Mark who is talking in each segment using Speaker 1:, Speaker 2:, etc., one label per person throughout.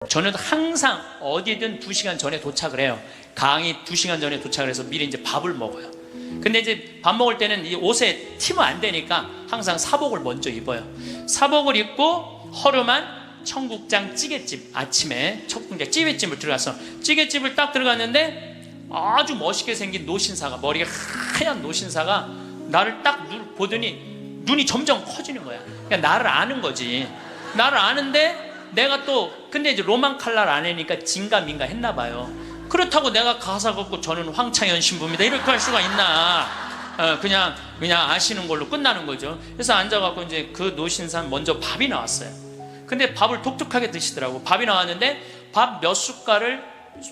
Speaker 1: 저는 항상 어디든 2시간 전에 도착을 해요. 강의 2시간 전에 도착을 해서 미리 이제 밥을 먹어요. 근데 이제 밥 먹을 때는 이 옷에 튀면 안 되니까 항상 사복을 먼저 입어요. 사복을 입고 허름한 청국장 찌개집, 아침에 청국장 찌개집을 들어가서 찌개집을 딱 들어갔는데 아주 멋있게 생긴 노신사가, 머리가 하얀 노신사가 나를 딱 보더니 눈이 점점 커지는 거야. 그러니까 나를 아는 거지. 나를 아는데 내가 또 근데 이제 로만 칼날 아내니까 진가민가 했나 봐요. 그렇다고 내가 가사 걷고 저는 황창현 신부입니다 이렇게 할 수가 있나. 그냥 아시는 걸로 끝나는 거죠. 그래서 앉아갖고 이제 그 노신산 먼저 밥이 나왔어요. 근데 밥을 독특하게 드시더라고. 밥이 나왔는데 밥 몇 숟갈을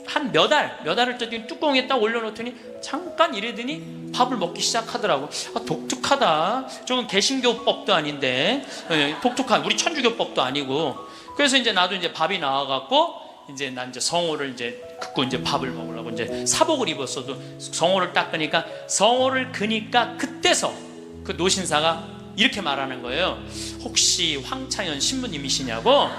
Speaker 1: 한 몇 알을 떠더니 뚜껑에 딱 올려놓더니 잠깐 이러더니 밥을 먹기 시작하더라고. 독특하다. 저건 개신교법도 아닌데, 독특한 우리 천주교법도 아니고. 그래서 이제 나도 이제 밥이 나와갖고 이제 난 이제 성호를 이제 긋고 이제 밥을 먹으려고 이제 사복을 입었어도 성호를 딱 그니까 성호를 그니까 그때서 그 노신사가 이렇게 말하는 거예요. 혹시 황창현 신부님이시냐고?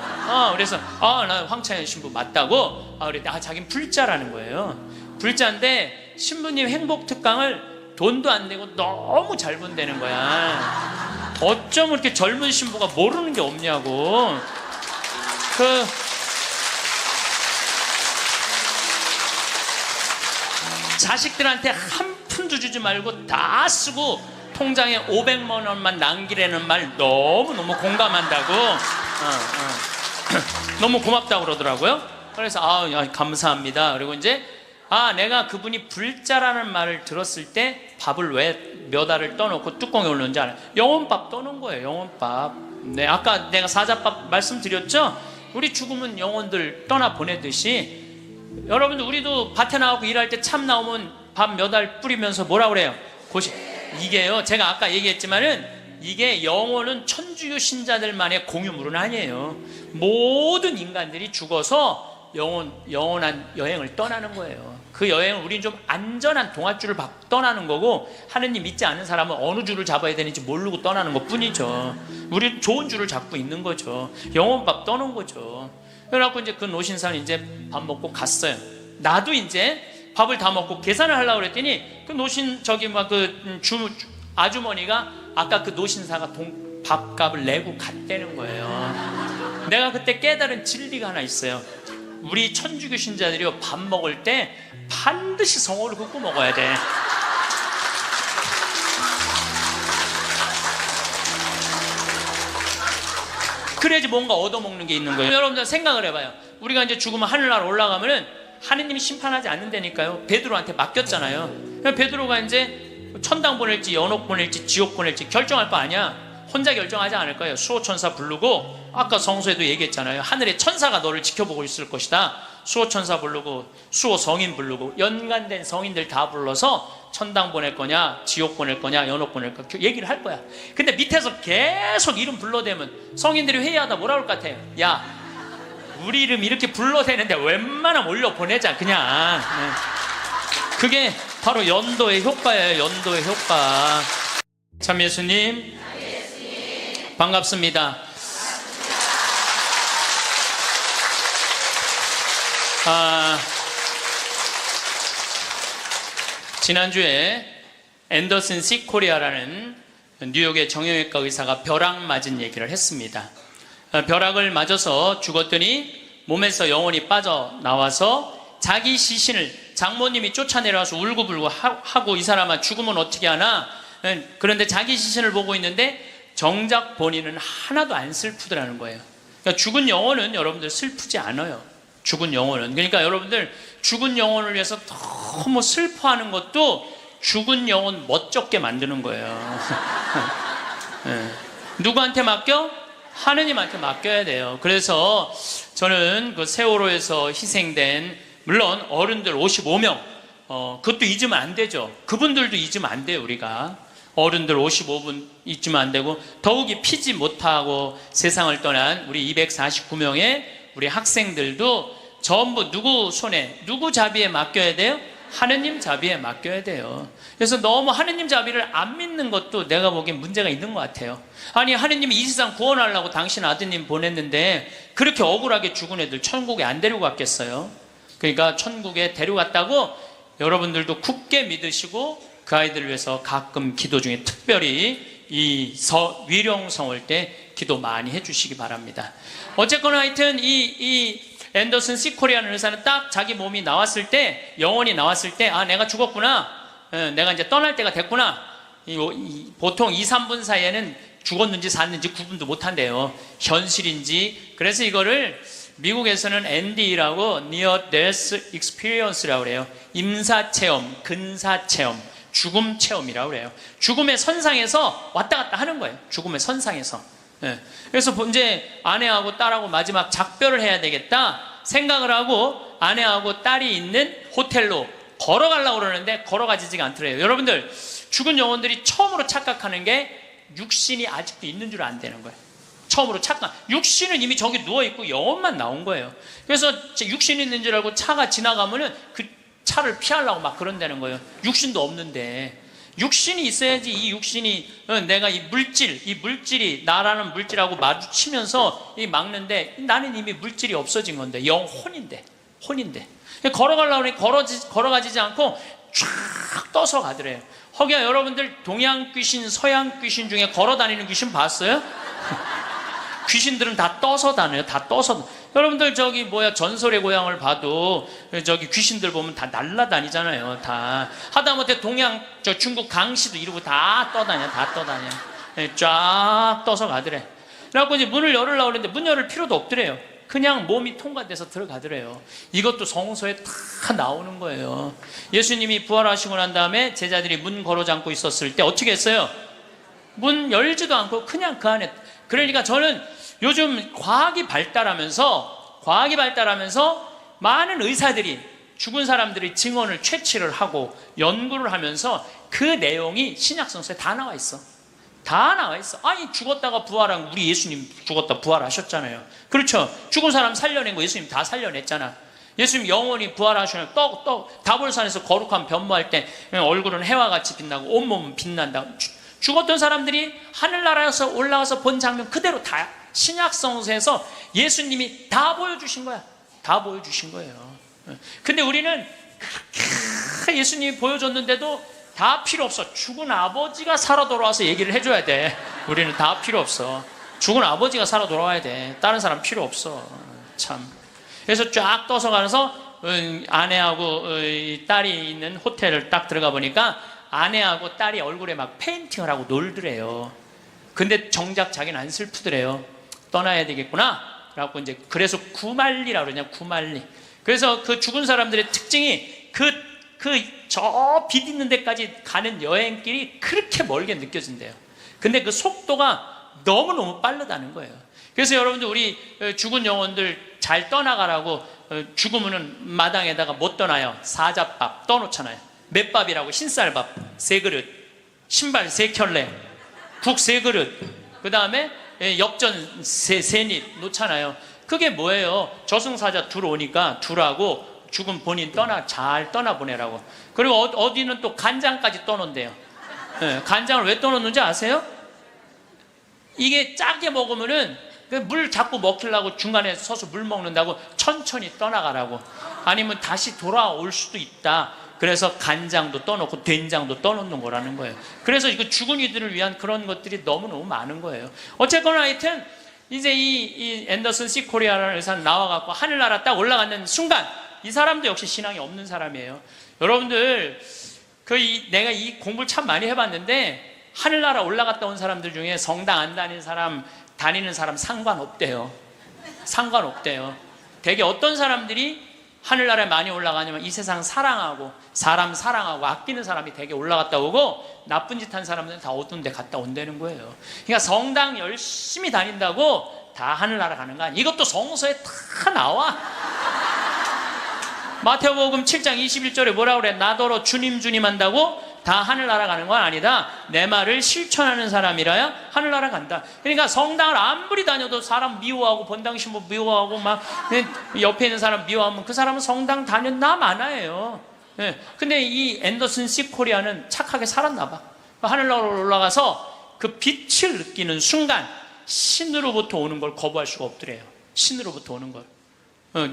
Speaker 1: 그래서 나 황창현 신부 맞다고. 그랬더니 자긴 불자라는 거예요. 불자인데 신부님 행복특강을 돈도 안 내고 너무 잘 본다는 거야. 어쩜 이렇게 젊은 신부가 모르는 게 없냐고. 자식들한테 한 푼도 주지 말고 다 쓰고 통장에 500만 원만 남기라는 말 너무너무 공감한다고. 너무 고맙다고 그러더라고요. 그래서 감사합니다. 그리고 이제 내가 그분이 불자라는 말을 들었을 때 밥을 왜 몇 알을 떠놓고 뚜껑에 올렸는지 알아요. 영혼밥 떠놓은 거예요. 영혼밥. 네, 아까 내가 사자밥 말씀드렸죠. 우리 죽으면 영혼들 떠나 보내듯이 여러분들 우리도 밭에 나가고 일할 때 참 나오면 밥 몇 알 뿌리면서 뭐라 그래요? 이게요, 제가 아까 얘기했지만은 이게 영혼은 천주교 신자들만의 공유물은 아니에요. 모든 인간들이 죽어서 영원한 여행을 떠나는 거예요. 그 여행을 우리는 좀 안전한 동아줄을 떠나는 거고, 하느님 믿지 않는 사람은 어느 줄을 잡아야 되는지 모르고 떠나는 것 뿐이죠. 우리는 좋은 줄을 잡고 있는 거죠. 영혼밥 떠는 거죠. 그래갖고 이제 그 노신사는 이제 밥 먹고 갔어요. 나도 이제 밥을 다 먹고 계산을 하려고 그랬더니 그 아주머니가 아까 그 노신사가 밥값을 내고 갔다는 거예요. 내가 그때 깨달은 진리가 하나 있어요. 우리 천주교 신자들이 밥 먹을 때 반드시 성호를 긋고 먹어야 돼. 그래야지 뭔가 얻어먹는 게 있는 거예요. 여러분들 생각을 해봐요. 우리가 이제 죽으면 하늘나라 올라가면은 하느님이 심판하지 않는다니까요. 베드로한테 맡겼잖아요. 베드로가 이제 천당 보낼지 연옥 보낼지 지옥 보낼지 결정할 거 아니야. 혼자 결정하지 않을 거예요. 수호천사 부르고, 아까 성서에도 얘기했잖아요. 하늘의 천사가 너를 지켜보고 있을 것이다. 수호천사 부르고 수호 성인 부르고 연관된 성인들 다 불러서 천당 보낼 거냐 지옥 보낼 거냐 연옥 보낼 거냐 얘기를 할 거야. 근데 밑에서 계속 이름 불러대면 성인들이 회의하다 뭐라 그럴 것 같아요? 야, 우리 이름 이렇게 불러대는데 웬만하면 올려 보내자 그냥. 그게 바로 연도의 효과예요. 연도의 효과. 참 예수님 반갑습니다. 지난주에 앤더슨 시 코리아라는 뉴욕의 정형외과 의사가 벼락 맞은 얘기를 했습니다. 벼락을 맞아서 죽었더니 몸에서 영혼이 빠져나와서 자기 시신을 장모님이 쫓아내려와서 울고불고 하고, 이 사람아 죽으면 어떻게 하나. 그런데 자기 시신을 보고 있는데 정작 본인은 하나도 안 슬프더라는 거예요. 그러니까 죽은 영혼은 여러분들 슬프지 않아요. 죽은 영혼은. 그러니까 여러분들 죽은 영혼을 위해서 너무 슬퍼하는 것도 죽은 영혼 멋쩍게 만드는 거예요. 누구한테 맡겨? 하느님한테 맡겨야 돼요. 그래서 저는 그 세월호에서 희생된, 물론 어른들 55명, 그것도 잊으면 안 되죠. 그분들도 잊으면 안 돼요. 우리가 어른들 55분 잊으면 안 되고, 더욱이 피지 못하고 세상을 떠난 우리 249명의 우리 학생들도 전부 누구 손에, 누구 자비에 맡겨야 돼요? 하느님 자비에 맡겨야 돼요. 그래서 너무 하느님 자비를 안 믿는 것도 내가 보기엔 문제가 있는 것 같아요. 아니, 하느님이 이 세상 구원하려고 당신 아드님 보냈는데 그렇게 억울하게 죽은 애들 천국에 안 데리고 갔겠어요? 그러니까 천국에 데려갔다고 여러분들도 굳게 믿으시고 그 아이들을 위해서 가끔 기도 중에 특별히 이 위령성월 때 기도 많이 해주시기 바랍니다. 어쨌거나 하여튼 이 앤더슨 시코리아는 의사는 딱 자기 몸이 나왔을 때, 영혼이 나왔을 때, 아, 내가 죽었구나, 내가 이제 떠날 때가 됐구나. 보통 2, 3분 사이에는 죽었는지 샀는지 구분도 못한대요. 현실인지. 그래서 이거를 미국에서는 ND라고 Near Death Experience라고 그래요. 임사체험, 근사체험, 죽음 체험이라고 그래요. 죽음의 선상에서 왔다 갔다 하는 거예요. 죽음의 선상에서. 그래서 이제 아내하고 딸하고 마지막 작별을 해야 되겠다 생각을 하고 아내하고 딸이 있는 호텔로 걸어가려고 그러는데 걸어가지지가 않더래요. 여러분들, 죽은 영혼들이 처음으로 착각하는 게 육신이 아직도 있는 줄 안 되는 거예요. 처음으로 착각. 육신은 이미 저기 누워있고 영혼만 나온 거예요. 그래서 육신이 있는 줄 알고 차가 지나가면은 그 차를 피하려고 막 그런다는 거예요. 육신도 없는데. 육신이 있어야지. 이 육신이, 내가 이 물질이 나라는 물질하고 마주치면서 막는데 나는 이미 물질이 없어진 건데, 혼인데. 걸어가려고 하니 걸어가지지 않고 쫙 떠서 가더래요. 허기야, 여러분들 동양 귀신, 서양 귀신 중에 걸어 다니는 귀신 봤어요? 귀신들은 다 떠서 다녀요. 다 떠서. 여러분들 전설의 고향을 봐도 저기 귀신들 보면 다 날라다니잖아요. 다. 하다못해 중국 강씨도 이러고 다 떠다녀. 쫙 떠서 가더래. 그래갖고 이제 문을 열으려고 그랬는데 문 열을 필요도 없더래요. 그냥 몸이 통과돼서 들어가더래요. 이것도 성서에 다 나오는 거예요. 예수님이 부활하시고 난 다음에 제자들이 문 걸어 잠고 있었을 때 어떻게 했어요? 문 열지도 않고 그냥 그 안에. 그러니까 저는 요즘 과학이 발달하면서 많은 의사들이 죽은 사람들의 증언을 채취를 하고 연구를 하면서 그 내용이 신약성서에 다 나와 있어. 아니, 죽었다가 부활한 우리 예수님 죽었다 부활하셨잖아요. 그렇죠? 죽은 사람 살려낸 거 예수님 다 살려냈잖아. 예수님 영원히 부활하시면 다볼산에서 거룩한 변모할 때 얼굴은 해와 같이 빛나고 온몸은 빛난다. 죽었던 사람들이 하늘나라에서 올라와서 본 장면 그대로 다 신약성서에서 예수님이 다 보여주신 거야. 다 보여주신 거예요. 근데 우리는 그렇게 예수님이 보여줬는데도 다 필요 없어. 죽은 아버지가 살아 돌아와서 얘기를 해줘야 돼. 우리는 다 필요 없어. 죽은 아버지가 살아 돌아와야 돼. 다른 사람 필요 없어. 참. 그래서 쫙 떠서 가면서 아내하고 딸이 있는 호텔을 딱 들어가 보니까 아내하고 딸이 얼굴에 막 페인팅을 하고 놀더래요. 근데 정작 자기는 안 슬프더래요. 떠나야 되겠구나. 그래서 구말리라고 그러냐, 구말리. 그래서 그 죽은 사람들의 특징이 저 빛 있는 데까지 가는 여행길이 그렇게 멀게 느껴진대요. 근데 그 속도가 너무너무 빠르다는 거예요. 그래서 여러분들, 우리 죽은 영혼들 잘 떠나가라고 죽으면은 마당에다가 못 떠나요. 사자밥 떠놓잖아요. 맷밥이라고 흰쌀밥 3그릇, 신발 3켤레, 국 3그릇, 그 다음에 엽전 3입 놓잖아요. 그게 뭐예요? 저승사자 둘 오니까 둘하고 죽은 본인 잘 떠나보내라고. 그리고 어디는 또 간장까지 떠놓는데요. 간장을 왜 떠놓는지 아세요? 이게 짜게 먹으면은 물 자꾸 먹히려고 중간에 서서 물 먹는다고 천천히 떠나가라고. 아니면 다시 돌아올 수도 있다. 그래서 간장도 떠놓고 된장도 떠놓는 거라는 거예요. 그래서 이거 죽은 이들을 위한 그런 것들이 너무너무 많은 거예요. 어쨌거나 하여튼 이제 이 앤더슨 시코리아라는 의사는 나와갖고 하늘나라 딱 올라가는 순간 이 사람도 역시 신앙이 없는 사람이에요. 여러분들, 내가 이 공부를 참 많이 해봤는데 하늘나라 올라갔다 온 사람들 중에 성당 안 다니는 사람 상관없대요. 되게 어떤 사람들이 하늘나라에 많이 올라가냐면 이 세상 사랑하고 사람 사랑하고 아끼는 사람이 되게 올라갔다 오고 나쁜 짓 한 사람들은 다 어두운 데 갔다 온다는 거예요. 그러니까 성당 열심히 다닌다고 다 하늘나라 가는 거 아니에요. 이것도 성서에 다 나와. 마태복음 7장 21절에 뭐라 그래? 나더러 주님 한다고 다 하늘나라 가는 건 아니다. 내 말을 실천하는 사람이라야 하늘나라 간다. 그러니까 성당을 아무리 다녀도 사람 미워하고 본당 신부 미워하고 막 옆에 있는 사람 미워하면 그 사람은 성당 다녔나 마나예요. 예. 근데 이 앤더슨 씨 코리아는 착하게 살았나 봐. 하늘나라로 올라가서 그 빛을 느끼는 순간 신으로부터 오는 걸 거부할 수가 없더래요. 신으로부터 오는 걸.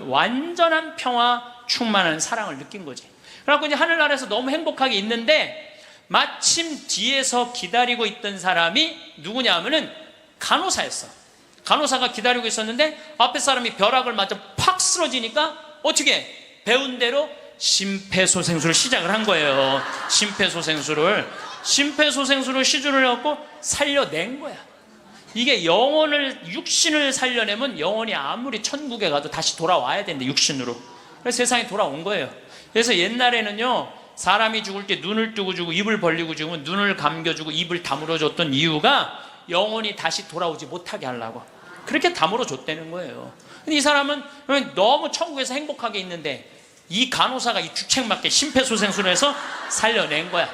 Speaker 1: 완전한 평화, 충만한 사랑을 느낀 거지. 그래갖고 이제 하늘나라에서 너무 행복하게 있는데 마침 뒤에서 기다리고 있던 사람이 누구냐 하면은 간호사였어. 간호사가 기다리고 있었는데 앞에 사람이 벼락을 맞아 팍 쓰러지니까 어떻게 배운 대로 심폐소생술을 시작을 한 거예요. 심폐소생술을 시술을 해갖고 살려낸 거야. 이게 육신을 살려내면 영혼이 아무리 천국에 가도 다시 돌아와야 되는데 육신으로. 그래서 세상에 돌아온 거예요. 그래서 옛날에는요, 사람이 죽을 때 눈을 뜨고 주고 입을 벌리고 죽으면 눈을 감겨주고 입을 다물어 줬던 이유가 영혼이 다시 돌아오지 못하게 하려고. 그렇게 다물어 줬다는 거예요. 근데 이 사람은 너무 천국에서 행복하게 있는데 이 간호사가 이 주책맞게 심폐소생술을 해서 살려낸 거야.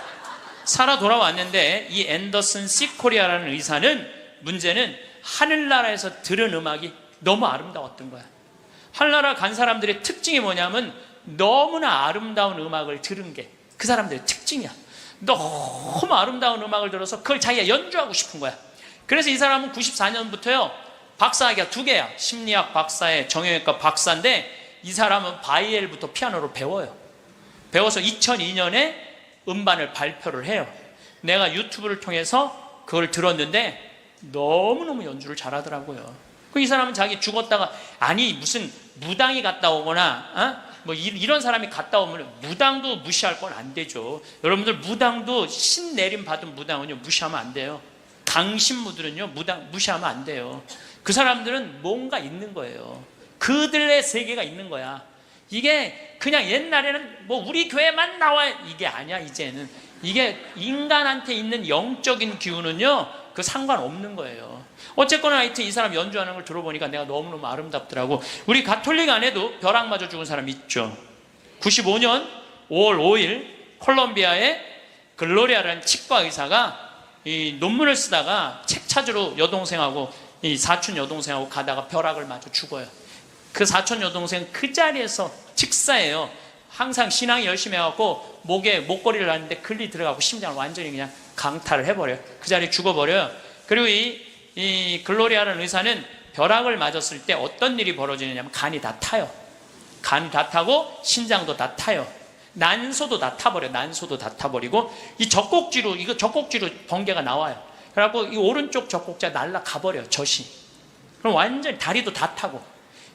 Speaker 1: 살아 돌아왔는데 이 앤더슨 씨 코리아라는 의사는 문제는 하늘나라에서 들은 음악이 너무 아름다웠던 거야. 하늘나라 간 사람들의 특징이 뭐냐면 너무나 아름다운 음악을 들은 게 그 사람들의 특징이야. 너무 아름다운 음악을 들어서 그걸 자기가 연주하고 싶은 거야. 그래서 이 사람은 94년부터요 박사학위가 2개야. 심리학 박사에 정형외과 박사인데 이 사람은 바이엘부터 피아노를 배워요. 배워서 2002년에 음반을 발표를 해요. 내가 유튜브를 통해서 그걸 들었는데 너무너무 연주를 잘하더라고요. 이 사람은 자기 죽었다가 아니 무슨 무당이 갔다 오거나 뭐 이런 사람이 갔다 오면 무당도 무시할 건 안 되죠. 여러분들 무당도 신 내림 받은 무당은요 무시하면 안 돼요. 강신무들은요 무당 무시하면 안 돼요. 그 사람들은 뭔가 있는 거예요. 그들의 세계가 있는 거야. 이게 그냥 옛날에는 뭐 우리 교회만 나와 이게 아니야. 이제는 이게 인간한테 있는 영적인 기운은요 그 상관없는 거예요. 어쨌거나 하여튼 이 사람 연주하는 걸 들어보니까 내가 너무너무 아름답더라고. 우리 가톨릭 안에도 벼락 맞아 죽은 사람 있죠. 95년 5월 5일 콜롬비아의 글로리아라는 치과 의사가 이 논문을 쓰다가 책 찾으러 여동생하고 이 사촌 여동생하고 가다가 벼락을 맞아 죽어요. 그 사촌 여동생 그 자리에서 직사예요. 항상 신앙이 열심히 해갖고 목에 목걸이를 하는데 글리 들어가고 심장을 완전히 그냥 강탈을 해버려요. 그 자리에 죽어버려요. 그리고 이 글로리아라는 의사는 벼락을 맞았을 때 어떤 일이 벌어지느냐면 간이 다 타요. 간이 다 타고 신장도 다 타요. 난소도 다 타버려요. 난소도 다 타버리고 이 젖꼭지로 번개가 나와요. 그래갖고 이 오른쪽 젖꼭지가 날아가버려요. 젖이. 그럼 완전히 다리도 다 타고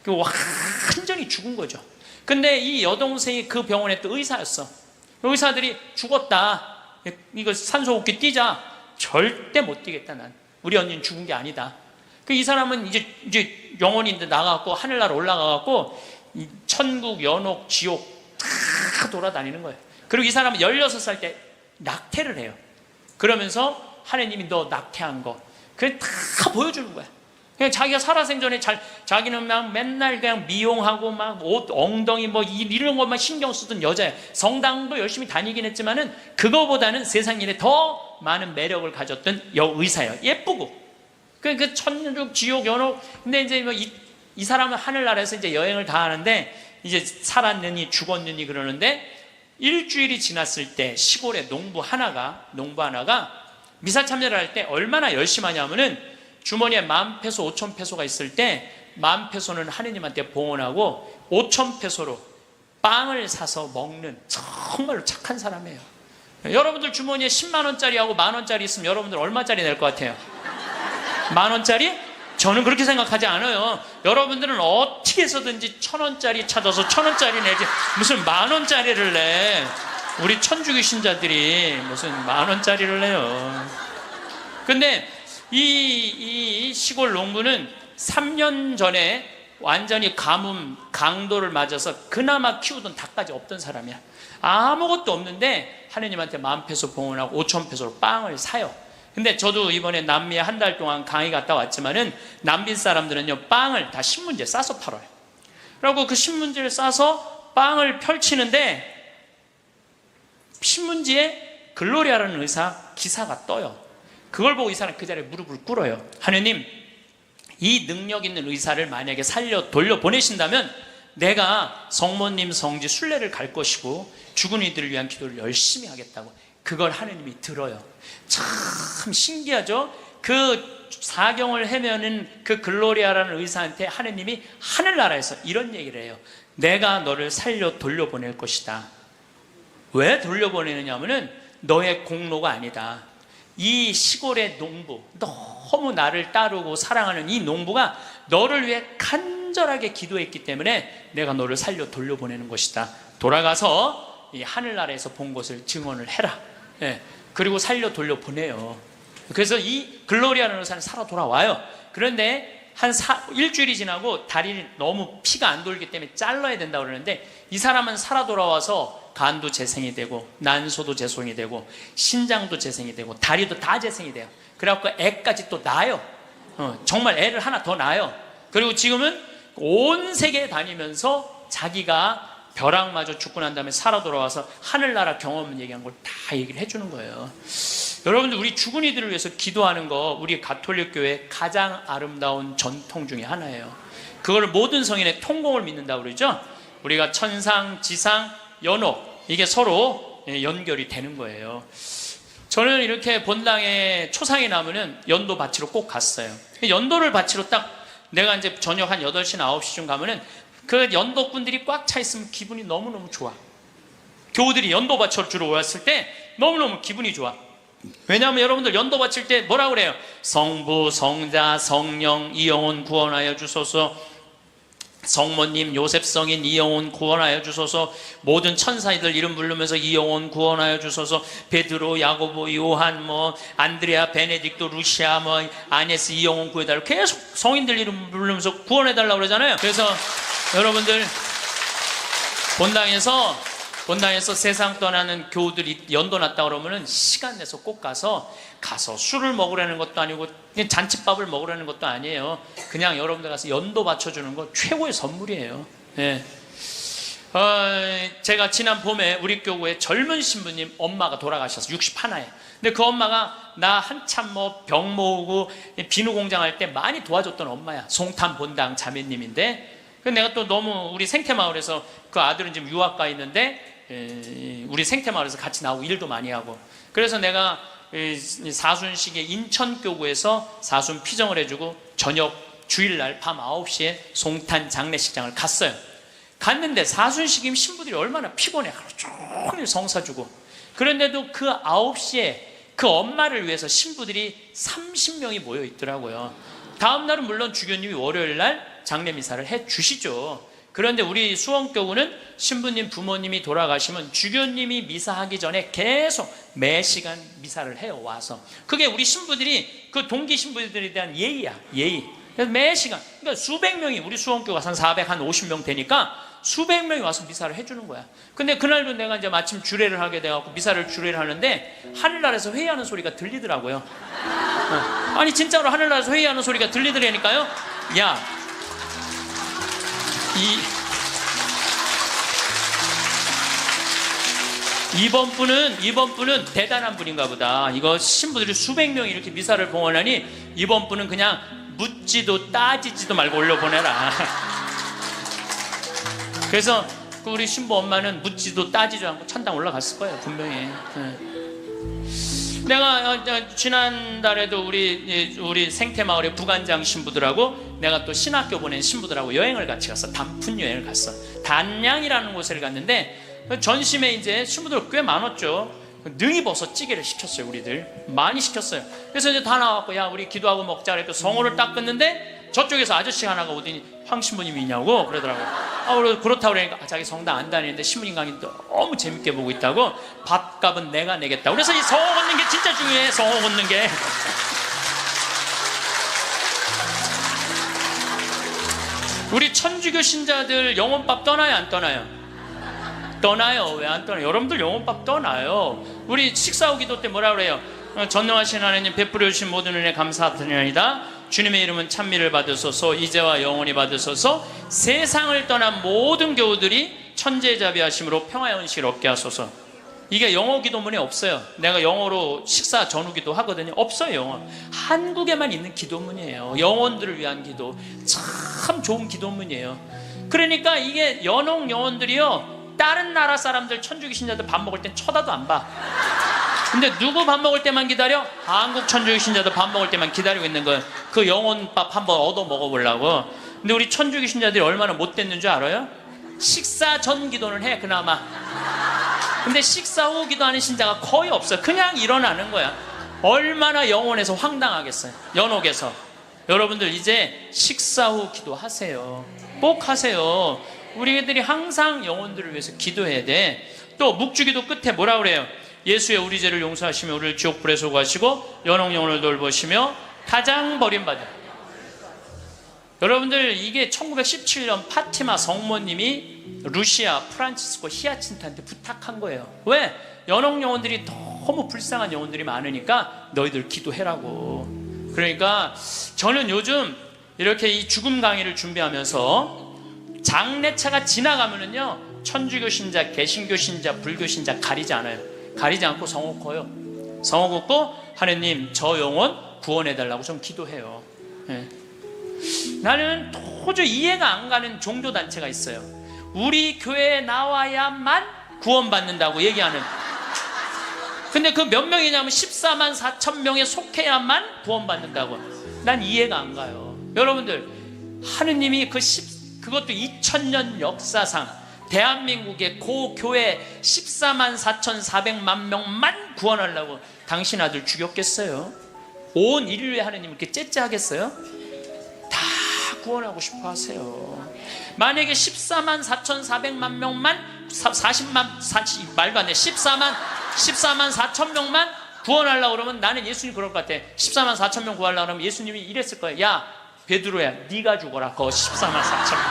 Speaker 1: 완전히 죽은 거죠. 근데 이 여동생이 그 병원에 또 의사였어. 의사들이 죽었다. 이거 산소호흡기 뛰자. 절대 못 뛰겠다. 난 우리 언니는 죽은 게 아니다. 이 사람은 이제 영혼인데 나가갖고 하늘나라 올라가갖고 천국, 연옥, 지옥 다 돌아다니는 거예요. 그리고 이 사람은 16살 때 낙태를 해요. 그러면서 하나님이 너 낙태한 거 그냥 다 보여주는 거야. 그냥 자기가 살아생전에 자기는 막 맨날 그냥 미용하고 막 옷, 엉덩이 뭐 이런 것만 신경 쓰던 여자예요. 성당도 열심히 다니긴 했지만은 그거보다는 세상 일에 더 많은 매력을 가졌던 의사예요. 예쁘고. 그 천국, 지옥, 연옥. 근데 이제 뭐 이 사람은 하늘나라에서 이제 여행을 다 하는데 이제 살았느니 죽었느니 그러는데 일주일이 지났을 때 시골에 농부 하나가 미사 참여를 할 때 얼마나 열심히 하냐면은 주머니에 10,000페소, 5,000페소가 있을 때 10,000페소는 하느님한테 봉헌하고 5,000페소로 빵을 사서 먹는 정말로 착한 사람이에요. 여러분들 주머니에 10만원짜리하고 만원짜리 있으면 여러분들 얼마짜리 낼 것 같아요? 만원짜리? 저는 그렇게 생각하지 않아요. 여러분들은 어떻게 해서든지 1,000원짜리 찾아서 1,000원짜리 내지 무슨 만원짜리를 내. 우리 천주교 신자들이 무슨 만원짜리를 내요. 근데 이 시골 농부는 3년 전에 완전히 가뭄, 강도를 맞아서 그나마 키우던 닭까지 없던 사람이야. 아무것도 없는데 하느님한테 10,000페소 봉헌하고 5,000페소로 빵을 사요. 근데 저도 이번에 남미에 한 달 동안 강의 갔다 왔지만은 남미 사람들은요 빵을 다 신문지에 싸서 팔아요. 그리고 그 신문지를 싸서 빵을 펼치는데 신문지에 글로리아라는 의사 기사가 떠요. 그걸 보고 이 사람 그 자리에 무릎을 꿇어요. 하느님, 이 능력 있는 의사를 만약에 돌려 보내신다면 내가 성모님 성지 순례를 갈 것이고 죽은 이들을 위한 기도를 열심히 하겠다고. 그걸 하느님이 들어요. 참 신기하죠? 그 사경을 헤매는 그 글로리아라는 의사한테 하느님이 하늘나라에서 이런 얘기를 해요. 내가 너를 살려 돌려보낼 것이다. 왜 돌려보내느냐 하면은 너의 공로가 아니다. 이 시골의 농부, 너무 나를 따르고 사랑하는 이 농부가 너를 위해 간절하게 기도했기 때문에 내가 너를 살려 돌려보내는 것이다. 돌아가서 이 하늘나라에서 본 것을 증언을 해라. 예, 그리고 살려 돌려보내요. 그래서 이 글로리아라는 의사는 살아 돌아와요. 그런데 일주일이 지나고 다리는 너무 피가 안 돌기 때문에 잘라야 된다고 그러는데, 이 사람은 살아 돌아와서 간도 재생이 되고 난소도 재생이 되고 신장도 재생이 되고 다리도 다 재생이 돼요. 그래갖고 애까지 또 낳아요. 정말 애를 하나 더 낳아요. 그리고 지금은 온 세계에 다니면서 자기가 벼락마저 죽고 난 다음에 살아 돌아와서 하늘나라 경험 얘기한 걸 다 얘기를 해주는 거예요. 여러분들, 우리 죽은 이들을 위해서 기도하는 거 우리 가톨릭 교회 가장 아름다운 전통 중에 하나예요. 그걸 모든 성인의 통공을 믿는다고 그러죠. 우리가 천상, 지상, 연옥, 이게 서로 연결이 되는 거예요. 저는 이렇게 본당에 초상이 나면은 연도 바치러 꼭 갔어요. 연도를 바치러 딱 내가 이제 저녁 한 8시나 9시쯤 가면은 그 연도꾼들이 꽉 차 있으면 기분이 너무너무 좋아. 교우들이 연도 바치러 주러 왔을 때 너무너무 기분이 좋아. 왜냐하면 여러분들 연도 바칠 때 뭐라고 그래요? 성부, 성자, 성령, 이 영혼 구원하여 주소서. 성모님, 요셉 성인 이 영혼 구원하여 주소서. 모든 천사이들 이름 부르면서 이 영혼 구원하여 주소서. 베드로, 야고보, 요한, 안드레아, 베네딕토, 루시아, 아네스 이 영혼 구해달라고 계속 성인들 이름 부르면서 구원해달라고 그러잖아요. 그래서 여러분들 본당에서 세상 떠나는 교우들이 연도 났다 그러면은 시간 내서 꼭 가서 술을 먹으라는 것도 아니고 그냥 잔칫밥을 먹으라는 것도 아니에요. 그냥 여러분들 가서 연도 바쳐주는 거 최고의 선물이에요. 예. 제가 지난 봄에 우리 교구에 젊은 신부님 엄마가 돌아가셔서 61에. 근데 그 엄마가 나 한참 병 모으고 비누 공장 할 때 많이 도와줬던 엄마야. 송탄 본당 자매님인데, 내가 또 너무 우리 생태마을에서 그 아들은 지금 유학 가 있는데 우리 생태마을에서 같이 나오고 일도 많이 하고, 그래서 내가 사순식에 인천교구에서 사순 피정을 해주고 저녁 주일날 밤 9시에 송탄 장례식장을 갔어요. 갔는데 사순식임 신부들이 얼마나 피곤해. 하루 종일 성사 주고. 그런데도 그 9시에 그 엄마를 위해서 신부들이 30명이 모여 있더라고요. 다음 날은 물론 주교님이 월요일날 장례미사를 해 주시죠. 그런데 우리 수원교구는 신부님 부모님이 돌아가시면 주교님이 미사하기 전에 계속 매 시간 미사를 해요. 와서 그게 우리 신부들이 그 동기 신부들에 대한 예의야. 예의. 그래서 매 시간, 그러니까 수백 명이, 우리 수원교가 한 450명 되니까 수백 명이 와서 미사를 해주는 거야. 근데 그날도 내가 이제 마침 주례를 하게 돼갖고 미사를 주례를 하는데 하늘나라에서 회의하는 소리가 들리더라고요. 아니 진짜로 하늘나라에서 회의하는 소리가 들리더라니까요. 야, 이번 분은 대단한 분인가 보다. 이거 신부들이 수백 명이 이렇게 미사를 봉헌하니 이번 분은 그냥 묻지도 따지지도 말고 올려보내라. 그래서 우리 신부 엄마는 묻지도 따지지도 않고 천당 올라갔을 거예요, 분명히. 내가 지난달에도 우리 생태마을의 부관장 신부들하고 내가 또 신학교 보낸 신부들하고 여행을 같이 갔어. 단풍 여행을 갔어. 단양이라는 곳을 갔는데 전심에 이제 신부들 꽤 많았죠. 능이버섯 찌개를 시켰어요. 우리들 많이 시켰어요. 그래서 이제 다 나왔고, 야 우리 기도하고 먹자 그래도 성호를 딱 끊는데 저쪽에서 아저씨 하나가 오더니 황 신부님이 있냐고 그러더라고요. 그렇다고 그러니까 자기 성당 안 다니는데 신부님 강의 너무 재밌게 보고 있다고, 밥값은 내가 내겠다고. 그래서 이 성호 걷는 게 진짜 중요해. 성호 걷는 게. 우리 천주교 신자들 영혼밥 떠나요 안 떠나요? 떠나요. 왜 안 떠나요? 여러분들 영혼밥 떠나요. 우리 식사후 기도 때 뭐라 그래요? 전능하신 하나님 베풀어 주신 모든 은혜 감사드리나이다. 주님의 이름은 찬미를 받으소서, 이제와 영원히 받으소서. 세상을 떠난 모든 교우들이 천재자비하심으로 평화의恩식을 얻게 하소서. 이게 영어 기도문에 없어요. 내가 영어로 식사 전후 기도 하거든요. 없어요. 영어. 한국에만 있는 기도문이에요. 영혼들을 위한 기도. 참 좋은 기도문이에요. 그러니까 이게 연옥 영혼들이요, 다른 나라 사람들 천주교 신자들 밥 먹을 땐 쳐다도 안 봐. 근데 누구 밥 먹을 때만 기다려? 한국 천주교 신자들 밥 먹을 때만 기다리고 있는 거예요. 그 영혼밥 한번 얻어 먹어보려고. 근데 우리 천주교 신자들이 얼마나 못됐는 줄 알아요? 식사 전 기도는 해 그나마. 근데 식사 후 기도하는 신자가 거의 없어요. 그냥 일어나는 거야. 얼마나 영혼에서 황당하겠어요. 연옥에서. 여러분들 이제 식사 후 기도하세요. 꼭 하세요. 우리 애들이 항상 영혼들을 위해서 기도해야 돼. 또 묵주기도 끝에 뭐라 그래요? 예수의 우리 죄를 용서하시며 우리를 지옥불에 소구하시고 연옥 영혼을 돌보시며 가장 버림받은. 여러분들 이게 1917년 파티마 성모님이 루시아 프란치스코 히아친트한테 부탁한 거예요. 왜? 연옥 영혼들이 너무 불쌍한 영혼들이 많으니까 너희들 기도해라고. 그러니까 저는 요즘 이렇게 이 죽음 강의를 준비하면서 장례차가 지나가면은요, 천주교 신자, 개신교 신자, 불교 신자 가리지 않아요. 가리지 않고 성호 커요. 성호 긋고 하느님 저 영혼 구원해달라고 좀 기도해요. 네. 나는 도저히 이해가 안 가는 종교단체가 있어요. 우리 교회에 나와야만 구원받는다고 얘기하는. 근데 그 몇 명이냐면 14만 4천 명에 속해야만 구원받는다고. 난 이해가 안 가요. 여러분들, 하느님이 그것도 2000년 역사상 대한민국의 고교회 14만 4,400만 명만 구원하려고 당신 아들 죽였겠어요? 온 인류의 하느님 이렇게 째째하겠어요? 다 구원하고 싶어 하세요. 만약에 14만 4,400만 명만 14만 4천 명만 구원하려고 그러면 나는 예수님 그럴 것 같아. 14만 4천 명 구하려고 그러면 예수님이 이랬을 거예요. 야 베드로야 네가 죽어라. 그거 14만 4천 명.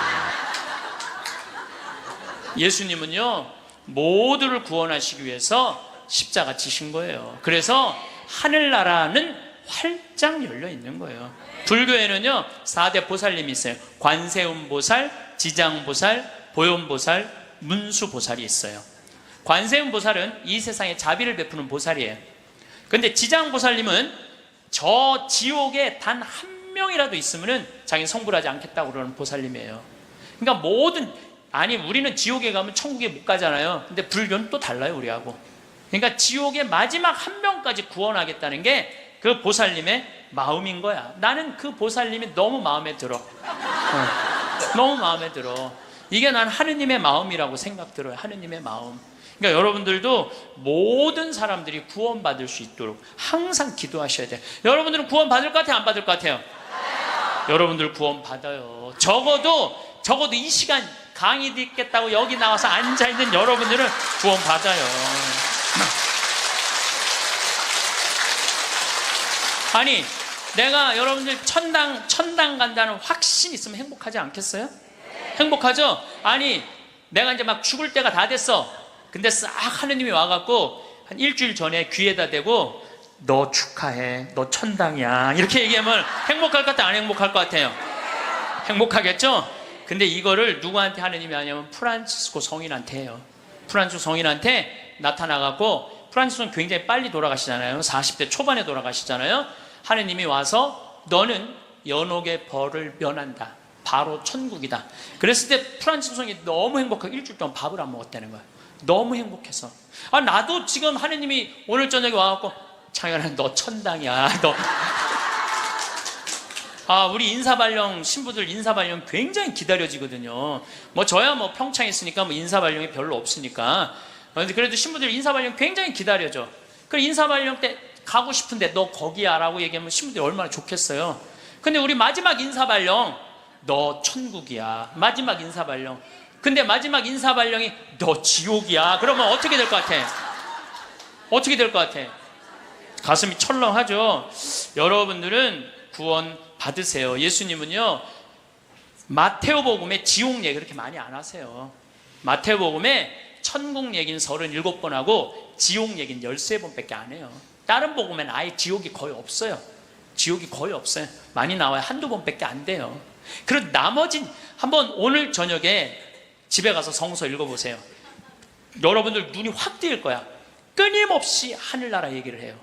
Speaker 1: 예수님은요 모두를 구원하시기 위해서 십자가 지신 거예요. 그래서 하늘나라는 활짝 열려 있는 거예요. 불교에는요 4대 보살님이 있어요. 관세음보살, 지장보살, 보현보살, 문수보살이 있어요. 관세음보살은 이 세상에 자비를 베푸는 보살이에요. 근데 지장보살님은 저 지옥에 단 한 명이라도 있으면은 자기는 성불하지 않겠다고 그러는 보살님이에요. 그러니까 우리는 지옥에 가면 천국에 못 가잖아요. 근데 불교는 또 달라요, 우리하고. 그러니까 지옥에 마지막 한 명까지 구원하겠다는 게 그 보살님의 마음인 거야. 나는 그 보살님이 너무 마음에 들어. 너무 마음에 들어. 이게 난 하느님의 마음이라고 생각 들어요. 하느님의 마음. 그러니까 여러분들도 모든 사람들이 구원받을 수 있도록 항상 기도하셔야 돼요. 여러분들은 구원 받을 것 같아요? 안 받을 것 같아요? 여러분들 구원 받아요. 적어도 이 시간 강의 듣겠다고 여기 나와서 앉아있는 여러분들은 구원 받아요. 아니 내가 여러분들 천당 간다는 확신 있으면 행복하지 않겠어요? 행복하죠? 아니 내가 이제 막 죽을 때가 다 됐어. 근데 싹 하느님이 와갖고 한 일주일 전에 귀에다 대고 너 축하해, 너 천당이야 이렇게 얘기하면 행복할 것 같아요? 안 행복할 것 같아요? 행복하겠죠? 근데 이거를 누구한테 하느님이 하냐면 프란치스코 성인한테 해요. 프란치스코 성인한테 나타나갖고, 프란치스코는 굉장히 빨리 돌아가시잖아요. 40대 초반에 돌아가시잖아요. 하느님이 와서 너는 연옥의 벌을 면한다. 바로 천국이다. 그랬을 때 프란치스코 성인이 너무 행복하고 일주일 동안 밥을 안 먹었다는 거야. 너무 행복해서. 나도 지금 하느님이 오늘 저녁에 와갖고 창현아 너 천당이야. 너. 우리 인사발령 신부들 인사발령 굉장히 기다려지거든요. 저야 평창에 있으니까 인사발령이 별로 없으니까. 그래도 신부들 인사발령 굉장히 기다려져. 그 인사발령 때 가고 싶은데 너 거기야 라고 얘기하면 신부들이 얼마나 좋겠어요. 근데 우리 마지막 인사발령 너 천국이야. 마지막 인사발령. 근데 마지막 인사발령이 너 지옥이야. 그러면 어떻게 될 것 같아? 어떻게 될 것 같아? 가슴이 철렁하죠. 여러분들은 구원 받으세요. 예수님은요 마태오복음에 지옥 얘기 그렇게 많이 안 하세요. 마태오복음에 천국 얘기는 37번 하고 지옥 얘기는 13번밖에 안 해요. 다른 복음에는 아예 지옥이 거의 없어요. 지옥이 거의 없어요. 많이 나와요. 한두 번밖에 안 돼요. 그리고 나머진 한번 오늘 저녁에 집에 가서 성서 읽어보세요. 여러분들 눈이 확 뜨일 거야. 끊임없이 하늘나라 얘기를 해요.